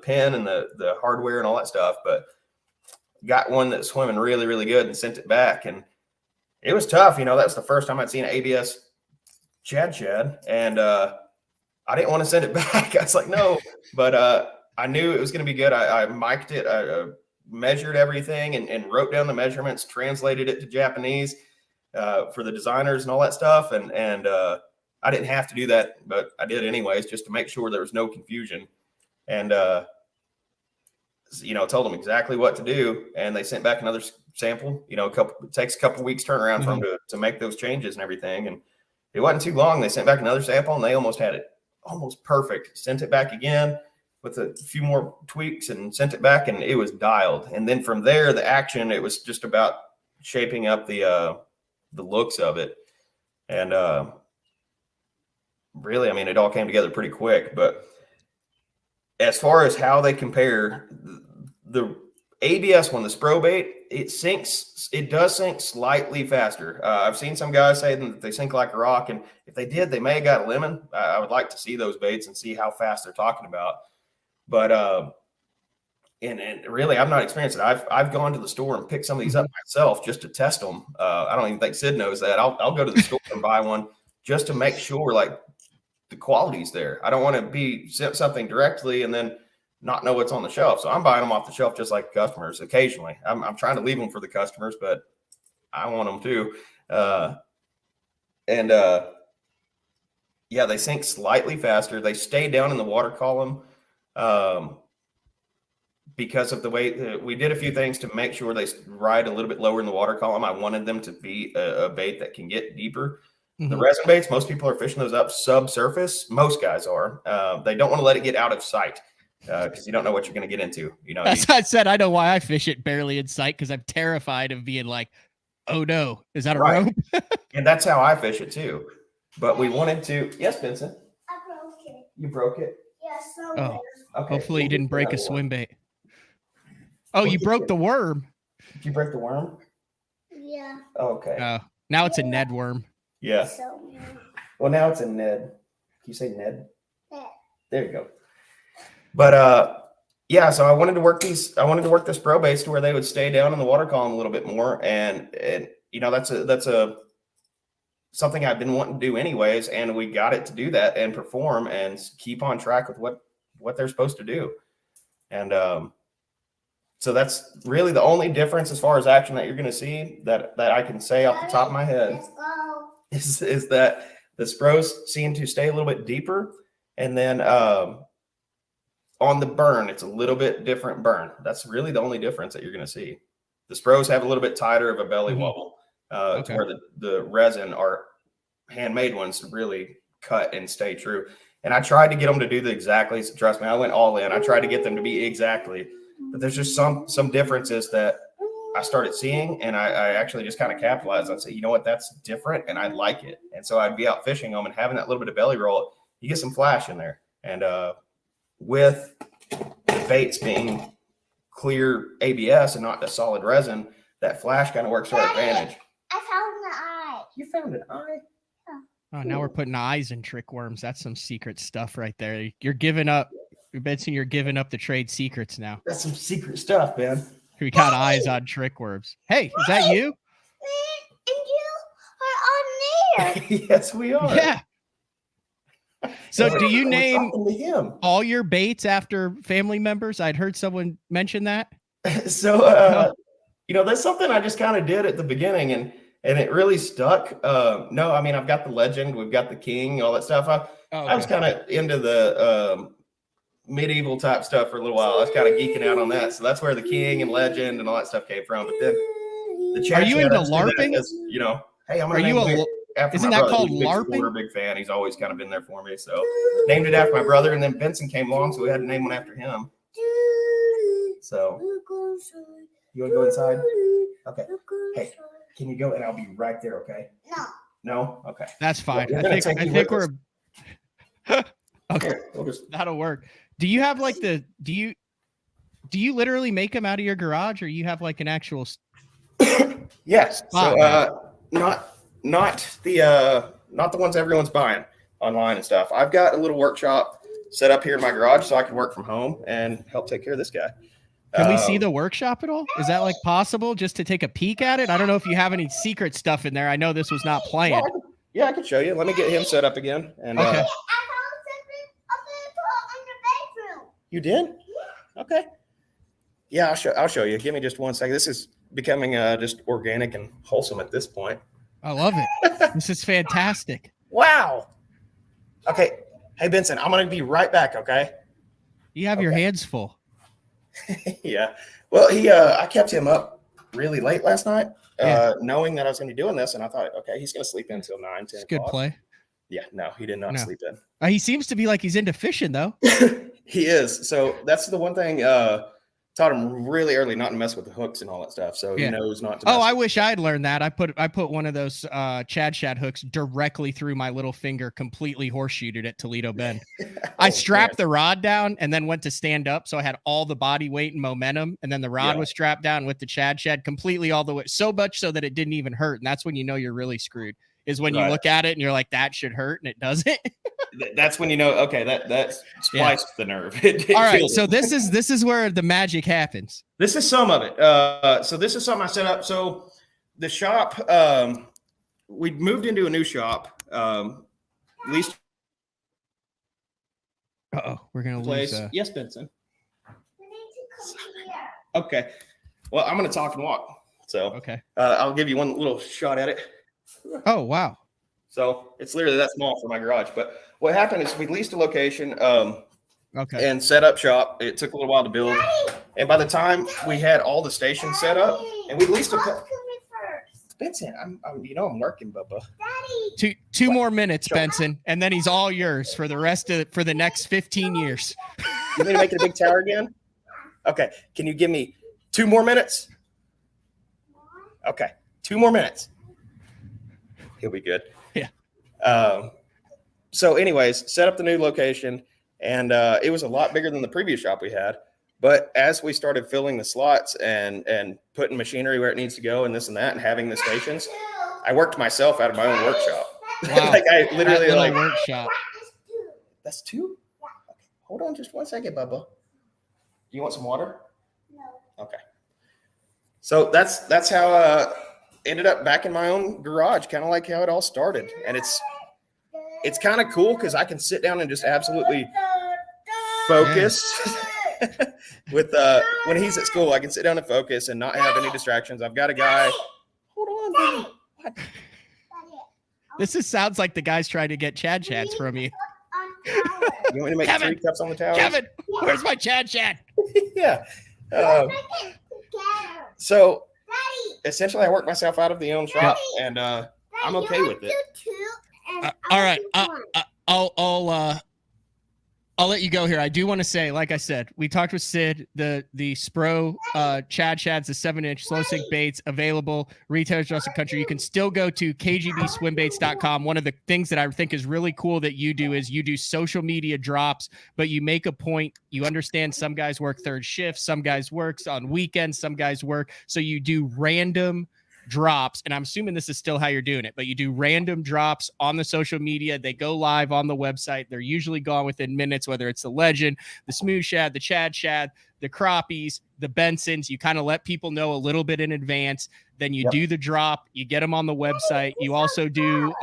pin and the hardware and all that stuff. But got one that's swimming really, really good and sent it back. And it was tough. That was the first time I'd seen an ABS Shad. And I didn't want to send it back. I was like, no, but I knew it was going to be good. I mic'd it. I measured everything and wrote down the measurements, translated it to Japanese for the designers and all that stuff. And I didn't have to do that, but I did anyways, just to make sure there was no confusion. And, told them exactly what to do. And they sent back another sample. It takes a couple weeks turnaround for them to make those changes and everything. And it wasn't too long. They sent back another sample, and they almost had it almost perfect. Sent it back again with a few more tweaks and sent it back, and it was dialed. And then from there, the action, it was just about shaping up the looks of it. And really, it all came together pretty quick. But as far as how they compare, the ABS one, the SPRO bait, it does sink slightly faster. I've seen some guys say that they sink like a rock, and if they did, they may have got a lemon. I would like to see those baits and see how fast they're talking about. But and really, I've not experienced it. I've gone to the store and picked some of these up myself just to test them. I don't even think Syd knows that. I'll go to the store and buy one just to make sure like the quality's there. I don't want to be sent something directly and then not know what's on the shelf. So I'm buying them off the shelf just like customers occasionally. I'm trying to leave them for the customers, but I want them too. Yeah, they sink slightly faster. They stay down in the water column because of the way we did a few things to make sure they ride a little bit lower in the water column. I wanted them to be a bait that can get deeper. Mm-hmm. The resin baits, most people are fishing those up subsurface. Most guys are. They don't want to let it get out of sight because you don't know what you're going to get into. As I said, I know why I fish it barely in sight, because I'm terrified of being like, oh no, is that a rope? And that's how I fish it too. But we wanted to. Yes, Vincent. I broke it. You broke it? Yes. Oh, okay. Hopefully you didn't break a swim bait. Oh, you broke the worm. Did you break the worm? Yeah. Okay. Now it's a Ned worm. Yeah. Well, now it's a Ned. Can you say Ned? Ned. There you go. But yeah, so I wanted to work the SPRO baits to where they would stay down in the water column a little bit more, and that's something I've been wanting to do anyways, and we got it to do that and perform and keep on track with what they're supposed to do. And so that's really the only difference as far as action that you're going to see that I can say off the top of my head is that the SPROs seem to stay a little bit deeper, and then on the burn, it's a little bit different burn. That's really the only difference that you're going to see. The SPROs have a little bit tighter of a belly wobble, to where the resin, our handmade ones, really cut and stay true. And I tried to get them to do the exactly. So trust me, I went all in. I tried to get them to be exactly, but there's just some differences that I started seeing, and I actually just kind of capitalized. I said, you know what, that's different, and I like it. And so I'd be out fishing them and having that little bit of belly roll. You get some flash in there, and with the baits being clear ABS and not a solid resin, that flash kind of works to our advantage. I found the eye. You found an eye? Oh, now we're putting eyes in trick worms. That's some secret stuff right there. You're giving up, Benson. You're giving up the trade secrets now. That's some secret stuff, man. We got eyes on trick worms. Hey, is that you? And you are on there. Yes, we are. Yeah. So do you We're name talking to him. all your baits after family members? I'd heard someone mention that. So, you know, that's something I just kind of did at the beginning, and it really stuck. No, I mean, I've got the legend, we've got the king, all that stuff. I was kind of into the medieval type stuff for a little while. I was kind of geeking out on that. So that's where the king and legend and all that stuff came from. But then the Are you into LARPing? As, you know, hey, I'm Are gonna you name a it after isn't my that brother. called He's a big LARPing? supporter, big fan. He's always kind of been there for me. So named it after my brother, and then Benson came along, so we had to name one after him. So you want to go inside? Okay. Hey, can you go? And I'll be right there. Okay. No. No. Okay. That's fine. We're I gonna think take you we're with okay. Here, we'll just That'll work. Do you have like do you literally make them out of your garage, or you have like an actual yes. spot, So not the ones everyone's buying online and stuff. I've got a little workshop set up here in my garage so I can work from home and help take care of this guy. Can we see the workshop at all? Is that like possible just to take a peek at it? I don't know if you have any secret stuff in there. I know this was not planned. Yeah, I can show you. Let me get him set up again. And Okay. I found something up in the bedroom. You did? Okay. Yeah, I'll show you. Give me just 1 second. This is becoming just organic and wholesome at this point. I love it. This is fantastic. Wow. Okay. Hey, Benson, I'm going to be right back, okay? You have your hands full. Yeah. Well, I kept him up really late last night, knowing that I was going to be doing this, and I thought, okay, he's going to sleep in until 9, 10 It's good o'clock. play. Yeah, no, he did not No. sleep in. He seems to be like he's into fishing though. He is. So that's the one thing taught him really early not to mess with the hooks and all that stuff. So he knows not to. Oh, I wish I'd learned that. I put one of those Shad hooks directly through my little finger, completely horseshoed it at Toledo Bend. I strapped the rod down and then went to stand up, so I had all the body weight and momentum, and then the rod was strapped down with the Shad completely all the way, so much so that it didn't even hurt. And that's when you know you're really screwed. Is when you look at it and you're like, that should hurt, and it doesn't. That's when you know, okay, that's spliced the nerve. All right, so this is where the magic happens. This is some of it. So this is something I set up. So the shop, we moved into a new shop. At least. We're gonna place. lose. Yes, Benson. Okay. Well, I'm gonna talk and walk. So okay. I'll give you one little shot at it. Oh, wow. So it's literally that small for my garage. But what happened is we leased a location and set up shop. It took a little while to build. And by the time we had all the stations set up, and we leased a Benson, I'm working, Bubba. Two more minutes, Benson, and then he's all yours for the next 15 years. You need to make it a big tower again? Okay. Can you give me 2 more minutes? Okay. 2 more minutes. He'll be good. Yeah. So anyways, set up the new location, and it was a lot bigger than the previous shop we had. But as we started filling the slots and putting machinery where it needs to go and this and that and having the stations, I worked myself out of my own workshop. Wow. Like I literally that workshop. That's 2? Okay. Hold on just 1 second, Bubba. Do you want some water? No. Okay. So that's how ended up back in my own garage, kind of like how it all started. And it's kind of cool because I can sit down and just absolutely focus with when he's at school. I can sit down and focus and not have any distractions. I've got a guy. Hold on, baby. What? This sounds like the guy's trying to get Chads from you. You want me to make Kevin, 3 cups on the towel? Kevin, where's my Chad? Yeah. So essentially, I worked myself out of the own shop, and I'm okay with it. All right, I'll let you go here. I do want to say, like I said, we talked with Syd, the SPRO Shad's the 7-inch slow sink baits available retailers across the country. You can still go to kgbswimbaits.com. One of the things that I think is really cool that you do is you do social media drops, but you make a point. You understand some guys work third shift, some guys works on weekends, some guys work. So you do random drops, and I'm assuming this is still how you're doing it, but you do random drops on the social media. They go live on the website. They're usually gone within minutes, whether it's the Legend, the Smooth Shad, the Chad Shad, the Crappies, the Bensons. You kind of let people know a little bit in advance. Then you do the drop, you get them on the website. You also do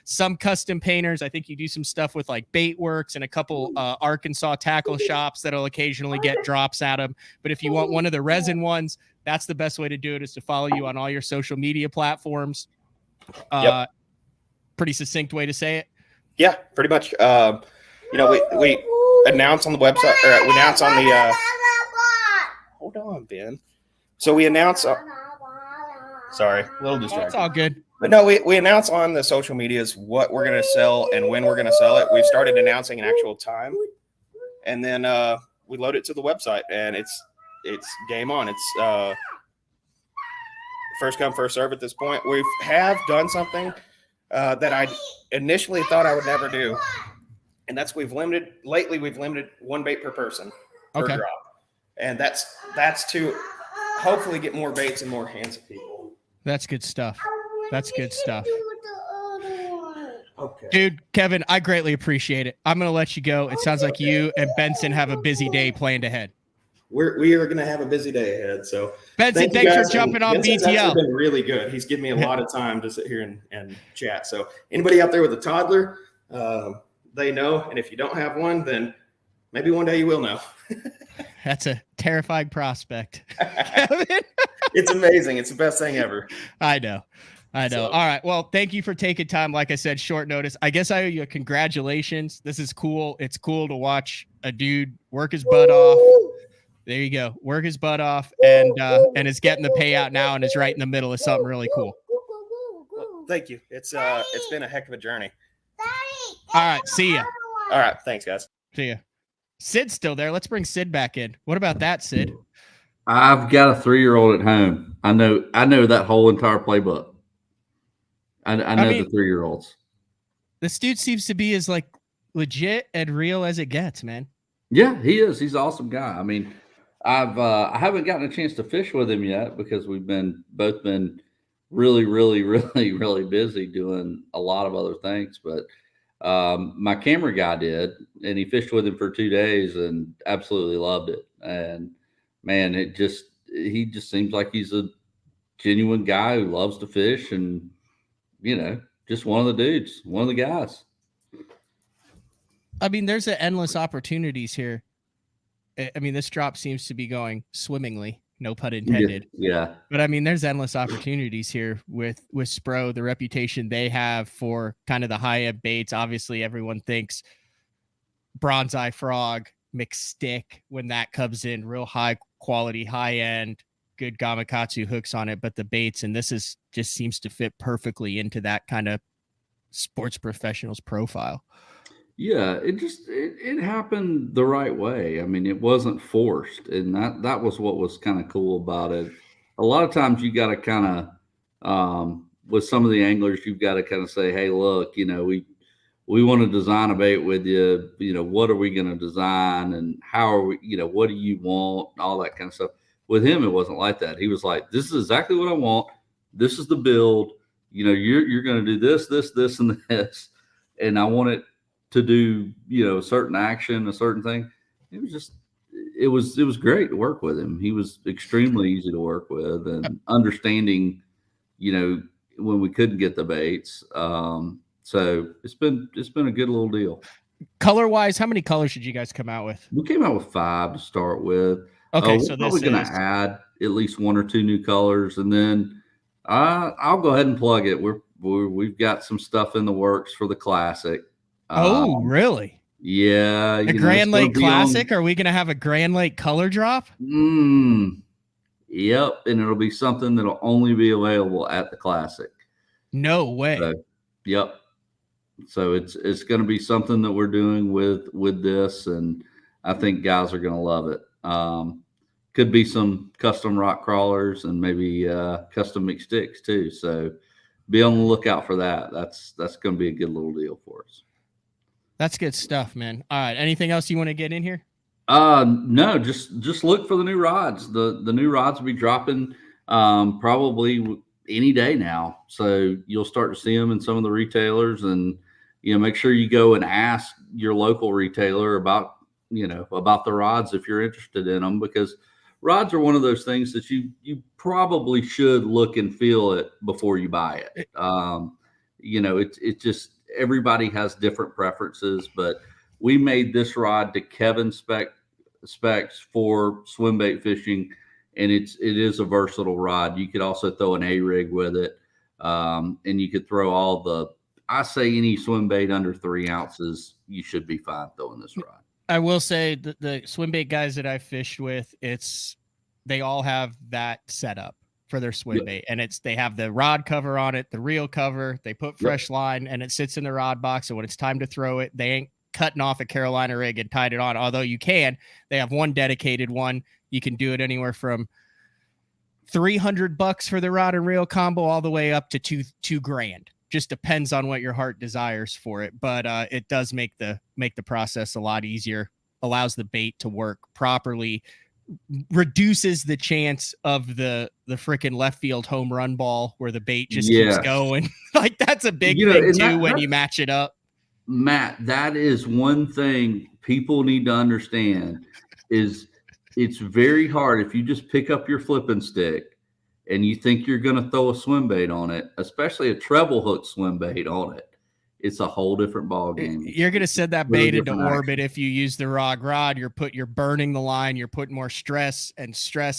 some custom painters. I think you do some stuff with like Baitworks and a couple Arkansas tackle shops that'll occasionally get drops at them. But if you want one of the resin ones, that's the best way to do it, is to follow you on all your social media platforms. Pretty succinct way to say it. Yeah, pretty much. We announce on the website, or we announce on the. Hold on, Ben. So we announce. Sorry, a little distracted. It's all good. But no, we announce on the social medias what we're going to sell and when we're going to sell it. We've started announcing an actual time, and then we load it to the website, and it's game on. It's first come, first serve at this point. We have done something that I initially thought I would never do, and that's we've limited one bait per person per drop, and that's to hopefully get more baits in more hands of people. That's good stuff. That's good stuff. Okay. Dude, Kevin, I greatly appreciate it. I'm going to let you go. It sounds like you and Benson have a busy day planned ahead. We are going to have a busy day ahead. So Benson, thanks for jumping on Benson's BTL. actually been really good. He's given me a lot of time to sit here and chat. So anybody out there with a toddler, they know. And if you don't have one, then maybe one day you will know. That's a terrifying prospect. Kevin. It's amazing. It's the best thing ever. I know. So. All right. Well, thank you for taking time. Like I said, short notice. I guess I owe you a congratulations. This is cool. It's cool to watch a dude work his butt off. There you go. Work his butt off and is getting the payout now and is right in the middle of something really cool. Well, thank you. It's been a heck of a journey. All right. See ya. All right. Thanks, guys. See ya. Syd's still there. Let's bring Syd back in. What about that, Syd? I've got a 3-year-old at home. I know that whole entire playbook. I know the 3-year-olds. This dude seems to be as like legit and real as it gets, man. Yeah, he is. He's an awesome guy. I mean, I haven't gotten a chance to fish with him yet because we've both been really, really, really, really busy doing a lot of other things. But my camera guy did, and he fished with him for 2 days and absolutely loved it. And man, he just seems like he's a genuine guy who loves to fish and, just one of the dudes, one of the guys. I mean, there's endless opportunities here. I mean, this drop seems to be going swimmingly, no pun intended. Yeah. But I mean, there's endless opportunities here with SPRO, the reputation they have for kind of the high-end baits. Obviously, everyone thinks bronze eye frog, mixed stick when that comes in, real high quality, high end, good gamakatsu hooks on it. But the baits, and this just seems to fit perfectly into that kind of sports professional's profile. Yeah, it happened the right way. I mean, it wasn't forced, and that was what was kind of cool about it. A lot of times you got to kind of, with some of the anglers, you've got to kind of say, hey, look, we want to design a bait with you. What are we going to design, and how are we? What do you want? All that kind of stuff. With him, it wasn't like that. He was like, this is exactly what I want. This is the build. You're going to do this, this, this, and this, and I want it to do, a certain action, a certain thing. It was great to work with him. He was extremely easy to work with and understanding, when we couldn't get the baits. So it's been a good little deal. Color wise, how many colors did you guys come out with? We came out with 5 to start with. Okay. So we're going to add at least 1 or 2 new colors. And then I'll go ahead and plug it. We've got some stuff in the works for the Classic. Oh, really? Yeah. The Grand Lake Classic? Are we going to have a Grand Lake color drop? Yep. And it'll be something that'll only be available at the Classic. No way. So, yep. So it's going to be something that we're doing with this, and I think guys are going to love it. Could be some custom rock crawlers and maybe custom mixed sticks too. So be on the lookout for that. That's going to be a good little deal for us. That's good stuff, man. All right. Anything else you want to get in here? No, just look for the new rods. The new rods will be dropping probably any day now. So you'll start to see them in some of the retailers, and make sure you go and ask your local retailer about the rods if you're interested in them, because rods are one of those things that you probably should look and feel it before you buy it. It's just, everybody has different preferences, but we made this rod to Kevin's specs for swim bait fishing, and it is a versatile rod. You could also throw an A-rig with it, and you could throw I say any swim bait under 3 ounces, you should be fine throwing this rod. I will say the swim bait guys that I fished with, they all have that setup for their swim bait, and they have the rod cover on it, the reel cover. They put fresh line, and it sits in the rod box. And when it's time to throw it, they ain't cutting off a Carolina rig and tied it on. Although you can, they have one dedicated one. You can do it anywhere from $300 for the rod and reel combo all the way up to $2,000. Just depends on what your heart desires for it, but it does make the process a lot easier. Allows the bait to work properly, reduces the chance of the freaking left field home run ball where the bait just keeps going. Like, that's a big thing too when you match it up. Matt, that is one thing people need to understand, is it's very hard if you just pick up your flipping stick and you think you're going to throw a swim bait on it, especially a treble hook swim bait on it. It's a whole different ball game. You're going to send that bait into orbit if you use the rod. You're burning the line. You're putting more stress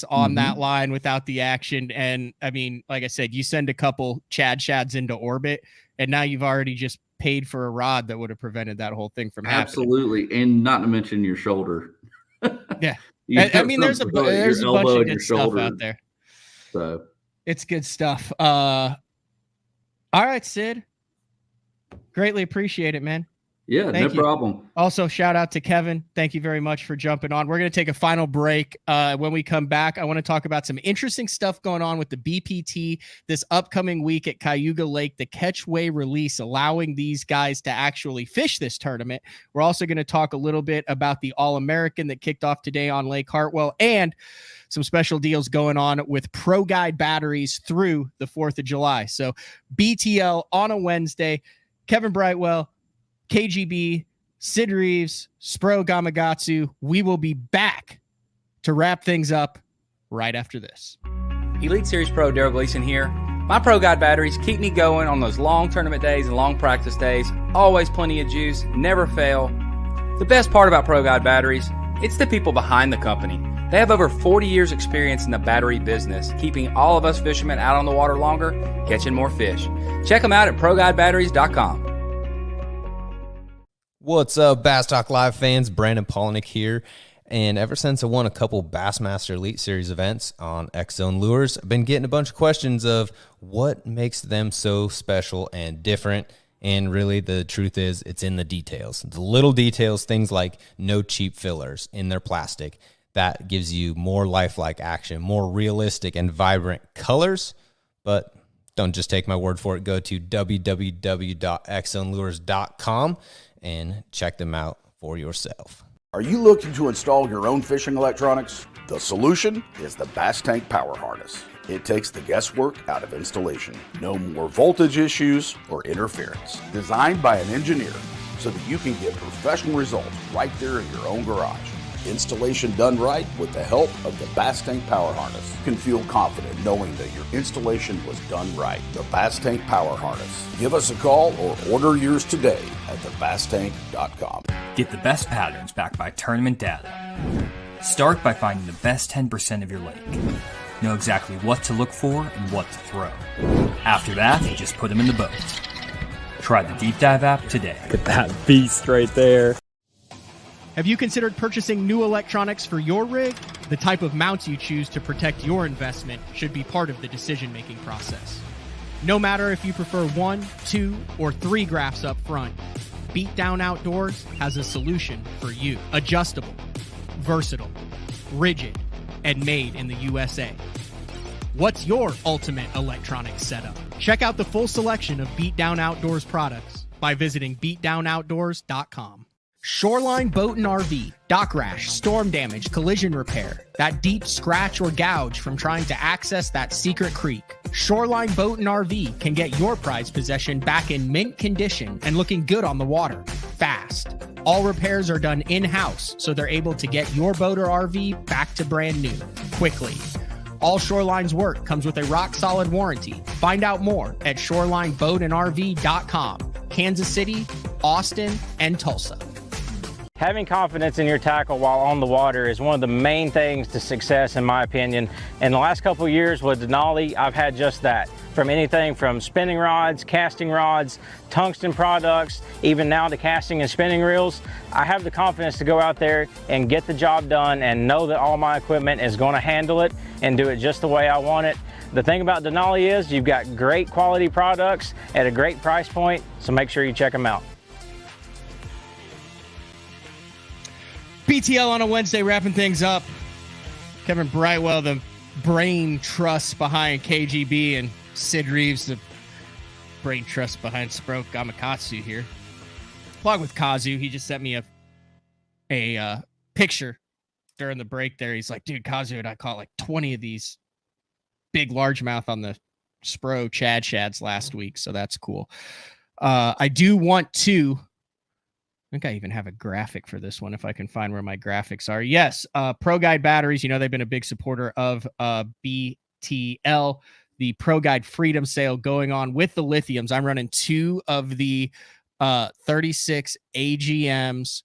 on that line without the action. And I mean, like I said, you send a couple Shads into orbit, and now you've already just paid for a rod that would have prevented that whole thing from happening. Absolutely. And not to mention your shoulder. Yeah. I mean, there's a bunch of good stuff out there. So it's good stuff. All right, Syd. Greatly appreciate it, man. Yeah, no problem. Also, shout out to Kevin. Thank you very much for jumping on. We're going to take a final break. When we come back, I want to talk about some interesting stuff going on with the BPT this upcoming week at Cayuga Lake, the catchway release, allowing these guys to actually fish this tournament. We're also going to talk a little bit about the All-American that kicked off today on Lake Hartwell, and some special deals going on with Pro Guide batteries through the 4th of July. So BTL on a Wednesday, Kevin Brightwell, KGB, Syd Rives, SPRO Gamakatsu. We will be back to wrap things up right after this. Elite Series Pro Daryl Gleason here. My Pro Guide batteries keep me going on those long tournament days and long practice days. Always plenty of juice, never fail. The best part about Pro Guide batteries, it's the people behind the company. They have over 40 years experience in the battery business, keeping all of us fishermen out on the water longer, catching more fish. Check them out at ProGuideBatteries.com. What's up, Bass Talk Live fans? Brandon Polnick here. And ever since I won a couple Bassmaster Elite Series events on X-Zone Lures, I've been getting a bunch of questions of what makes them so special and different. And really, the truth is, it's in the details. The little details, things like no cheap fillers in their plastic. That gives you more lifelike action, more realistic and vibrant colors. But don't just take my word for it. Go to www.xzonelures.com and check them out for yourself. Are you looking to install your own fishing electronics? The solution is the Bass Tank Power Harness. It takes the guesswork out of installation. No more voltage issues or interference. Designed by an engineer so that you can get professional results right there in your own garage. Installation done right with the help of the Bass Tank Power Harness. You can feel confident knowing that your installation was done right. The Bass Tank Power Harness. Give us a call or order yours today at thebasstank.com. Get the best patterns backed by tournament data. Start by finding the best 10% of your lake. Know exactly what to look for and what to throw. After that, just put them in the boat. Try the Deep Dive app today. Look at that beast right there. Have you considered purchasing new electronics for your rig? The type of mounts you choose to protect your investment should be part of the decision-making process. No matter if you prefer 1, 2, or 3 graphs up front, Beatdown Outdoors has a solution for you. Adjustable, versatile, rigid, and made in the USA. What's your ultimate electronics setup? Check out the full selection of Beatdown Outdoors products by visiting beatdownoutdoors.com. Shoreline Boat and RV, dock rash, storm damage, collision repair, that deep scratch or gouge from trying to access that secret creek. Shoreline Boat and RV can get your prized possession back in mint condition and looking good on the water, fast. All repairs are done in-house, so they're able to get your boat or RV back to brand new, quickly. All Shoreline's work comes with a rock-solid warranty. Find out more at shorelineboatandrv.com. Kansas City, Austin, and Tulsa. Having confidence in your tackle while on the water is one of the main things to success, in my opinion. In the last couple of years with Denali, I've had just that. From anything from spinning rods, casting rods, tungsten products, even now to casting and spinning reels, I have the confidence to go out there and get the job done and know that all my equipment is going to handle it and do it just the way I want it. The thing about Denali is you've got great quality products at a great price point, so make sure you check them out. BTL on a Wednesday, wrapping things up. Kevin Brightwell, the brain trust behind KGB, and Syd Rives, the brain trust behind SPRO Gamakatsu here. Plug with Kazu. He just sent me a picture during the break there. He's like, dude, Kazu and I caught like 20 of these big largemouth on the SPRO Shads last week, so that's cool. I do want to... I think I even have a graphic for this one if I can find where my graphics are. Yes, Pro Guide batteries. You know, they've been a big supporter of BTL. The Pro Guide Freedom Sale going on with the lithiums. I'm running 2 of the 36 AGMs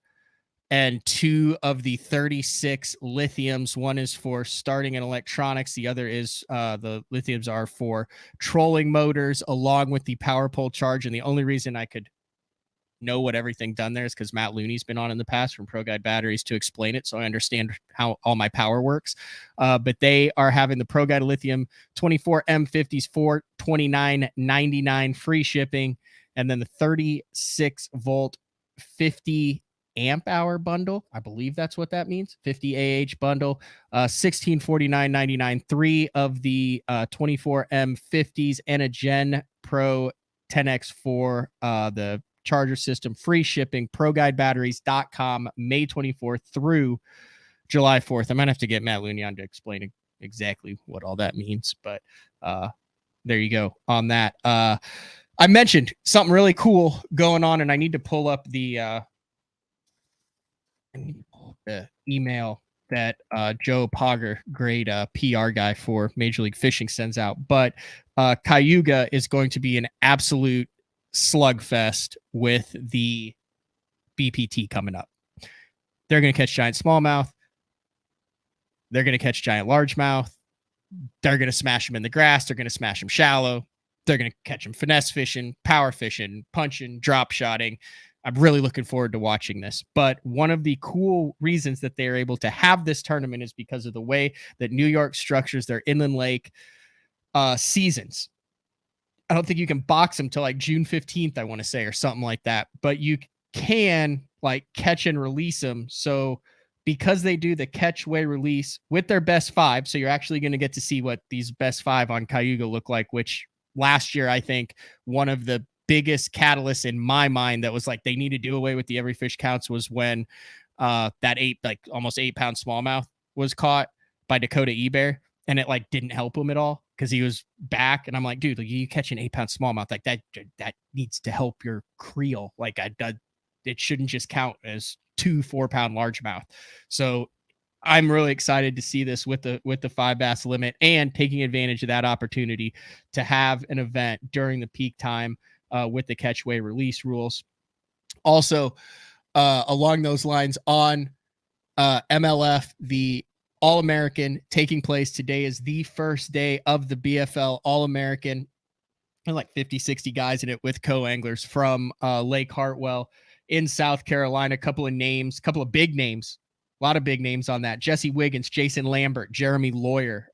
and 2 of the 36 lithiums. One is for starting in electronics. The other is the lithiums are for trolling motors along with the power pole charge. And the only reason I could know what everything done there is because Matt Looney's been on in the past from Pro Guide Batteries to explain it, so I understand how all my power works. But they are having the Pro Guide Lithium 24 M50s for $29.99 free shipping, and then the 36 volt 50 amp hour bundle. I believe that's what that means. 50 AH bundle, $1649.99. 3 of the 24 M50s and a Gen Pro 10X for the charger system, free shipping, ProGuideBatteries.com, May 24th through July 4th. I might have to get Matt Looney on to explain exactly what all that means, but there you go on that. I mentioned something really cool going on, and I need to pull up the email that Joe Pogger, great PR guy for Major League Fishing, sends out. But Cayuga is going to be an absolute slugfest with the BPT coming up. They're going to catch giant smallmouth. They're going to catch giant largemouth. They're going to smash them in the grass. They're going to smash them shallow. They're going to catch them finesse fishing, power fishing, punching, drop shotting. I'm really looking forward to watching this. But one of the cool reasons that they're able to have this tournament is because of the way that New York structures their inland lake seasons. I don't think you can box them till like June 15th, I want to say, or something like that. But you can like catch and release them. So because they do the catch, weigh, release with their best 5, so you're actually going to get to see what these best 5 on Cayuga look like, which last year, I think one of the biggest catalysts in my mind that was like they need to do away with the every fish counts was when that almost 8-pound smallmouth was caught by Dakota Ebear, and it like didn't help him at all because he was back. And I'm like, dude, like, you catch an 8-pound smallmouth like that needs to help your creel. Like it shouldn't just count as 2 4-pound largemouth. So I'm really excited to see this with the 5 bass limit and taking advantage of that opportunity to have an event during the peak time with the catch, weigh, release rules. Also, along those lines on MLF, the All-American taking place today is the first day of the BFL All-American. There's like 50, 60 guys in it with co-anglers from Lake Hartwell in South Carolina. A couple of big names, a lot of big names on that. Jesse Wiggins, Jason Lambert, Jeremy Lawyer,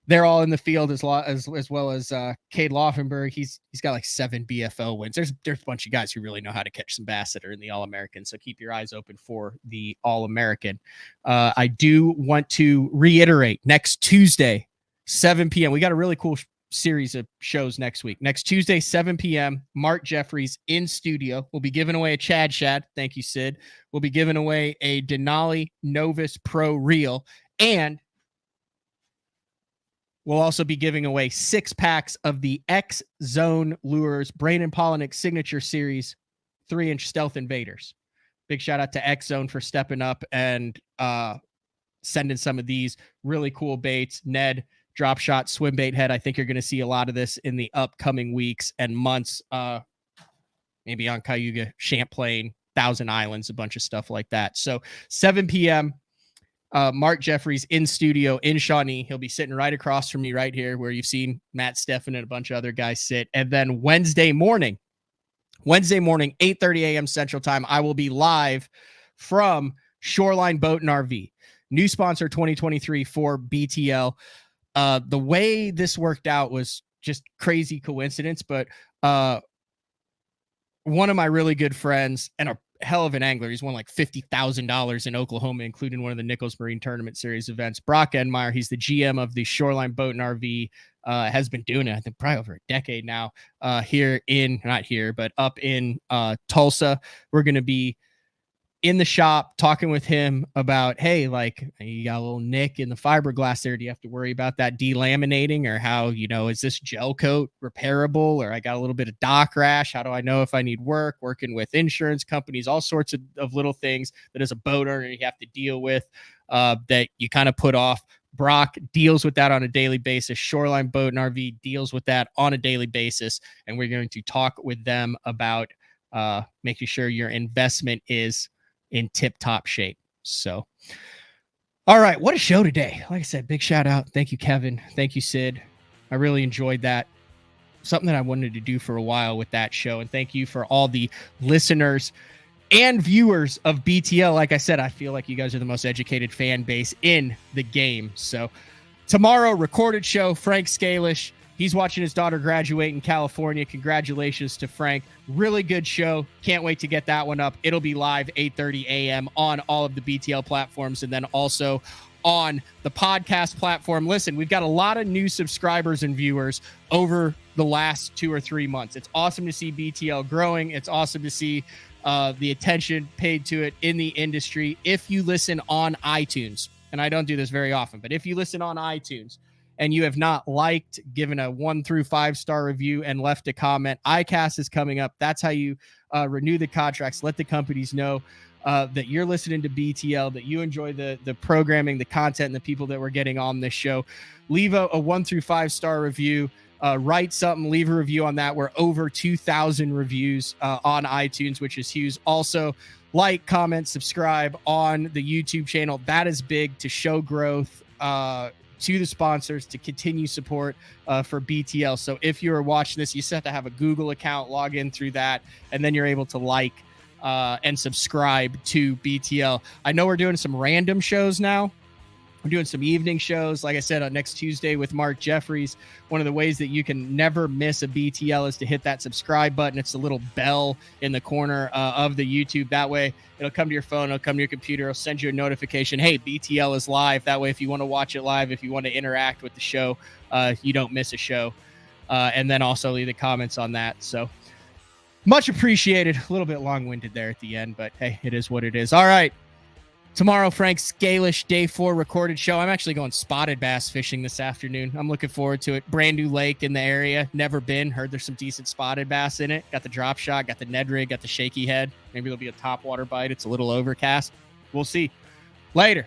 they're all in the field as well as Cade Laufenberg. He's got like 7 BFO wins. There's a bunch of guys who really know how to catch some bass that are in the All-American. So keep your eyes open for the All-American. I do want to reiterate next Tuesday, 7 p.m. We got a really cool series of shows next week. Next Tuesday, 7 p.m. Mark Jeffries in studio. We'll be giving away a Shad. Thank you, Syd. We'll be giving away a Denali Novus Pro Reel, and we'll also be giving away 6 packs of the X Zone Lures Brandon Polinick Signature Series 3-inch Stealth Invaders. Big shout out to X Zone for stepping up and sending some of these really cool baits. Ned, Drop Shot, Swimbait Head. I think you're going to see a lot of this in the upcoming weeks and months. Maybe on Cayuga, Champlain, Thousand Islands, a bunch of stuff like that. So 7 p.m., Mark Jeffries in studio in Shawnee. He'll be sitting right across from me right here where you've seen Matt Steffen and a bunch of other guys sit. And then Wednesday morning, 8:30 a.m. Central Time, I will be live from Shoreline Boat and RV. New sponsor 2023 for BTL. The way this worked out was just crazy coincidence, but one of my really good friends and a hell of an angler, he's won like $50,000 in Oklahoma, including one of the Nichols Marine Tournament Series events. Brock Enmeyer, he's the GM of the Shoreline Boat and RV, has been doing it, I think, probably over a decade now, not here, but up in Tulsa. We're going to be in the shop talking with him about, hey, like, you got a little nick in the fiberglass there. Do you have to worry about that delaminating, or how, is this gel coat repairable, or I got a little bit of dock rash? How do I know if I need work? Working with insurance companies, all sorts of little things that as a boat owner you have to deal with that you kind of put off. Brock deals with that on a daily basis. Shoreline Boat and RV deals with that on a daily basis. And we're going to talk with them about making sure your investment is in tip-top shape. So, all right, what a show today. Like I said, big shout out. Thank you, Kevin. Thank you, Syd. I really enjoyed that. Something that I wanted to do for a while with that show. And thank you for all the listeners and viewers of BTL. Like I said, I feel like you guys are the most educated fan base in the game. So tomorrow, recorded show, Frank Scalish. He's watching his daughter graduate in California. Congratulations to Frank. Really good show. Can't wait to get that one up. It'll be live 8:30 a.m. on all of the BTL platforms, and then also on the podcast platform. Listen, we've got a lot of new subscribers and viewers over the last 2 or 3 months. It's awesome to see BTL growing. It's awesome to see the attention paid to it in the industry. If you listen on iTunes, and I don't do this very often, but if you listen on iTunes and you have not liked, given a 1 through 5 star review, and left a comment, iCast is coming up. That's how you renew the contracts. Let the companies know that you're listening to BTL, that you enjoy the programming, the content, and the people that we're getting on this show. Leave a 1 through 5 star review. Write something, leave a review on that. We're over 2,000 reviews on iTunes, which is huge. Also, like, comment, subscribe on the YouTube channel. That is big to show growth to the sponsors, to continue support for BTL. So if you're watching this, you just have to have a Google account, log in through that, and then you're able to like and subscribe to BTL. I know we're doing some random shows now. We're doing some evening shows, like I said, on next Tuesday with Mark Jeffries. One of the ways that you can never miss a BTL is to hit that subscribe button. It's a little bell in the corner of the YouTube. That way, it'll come to your phone, it'll come to your computer, it'll send you a notification. Hey, BTL is live. That way, if you want to watch it live, if you want to interact with the show, you don't miss a show. And then also leave the comments on that. So much appreciated. A little bit long-winded there at the end, but hey, it is what it is. All right. Tomorrow, Frank Scalish, day 4 recorded show. I'm actually going spotted bass fishing this afternoon. I'm looking forward to it. Brand new lake in the area. Never been. Heard there's some decent spotted bass in it. Got the drop shot, got the Ned rig, got the shaky head. Maybe there'll be a top water bite. It's a little overcast. We'll see. Later.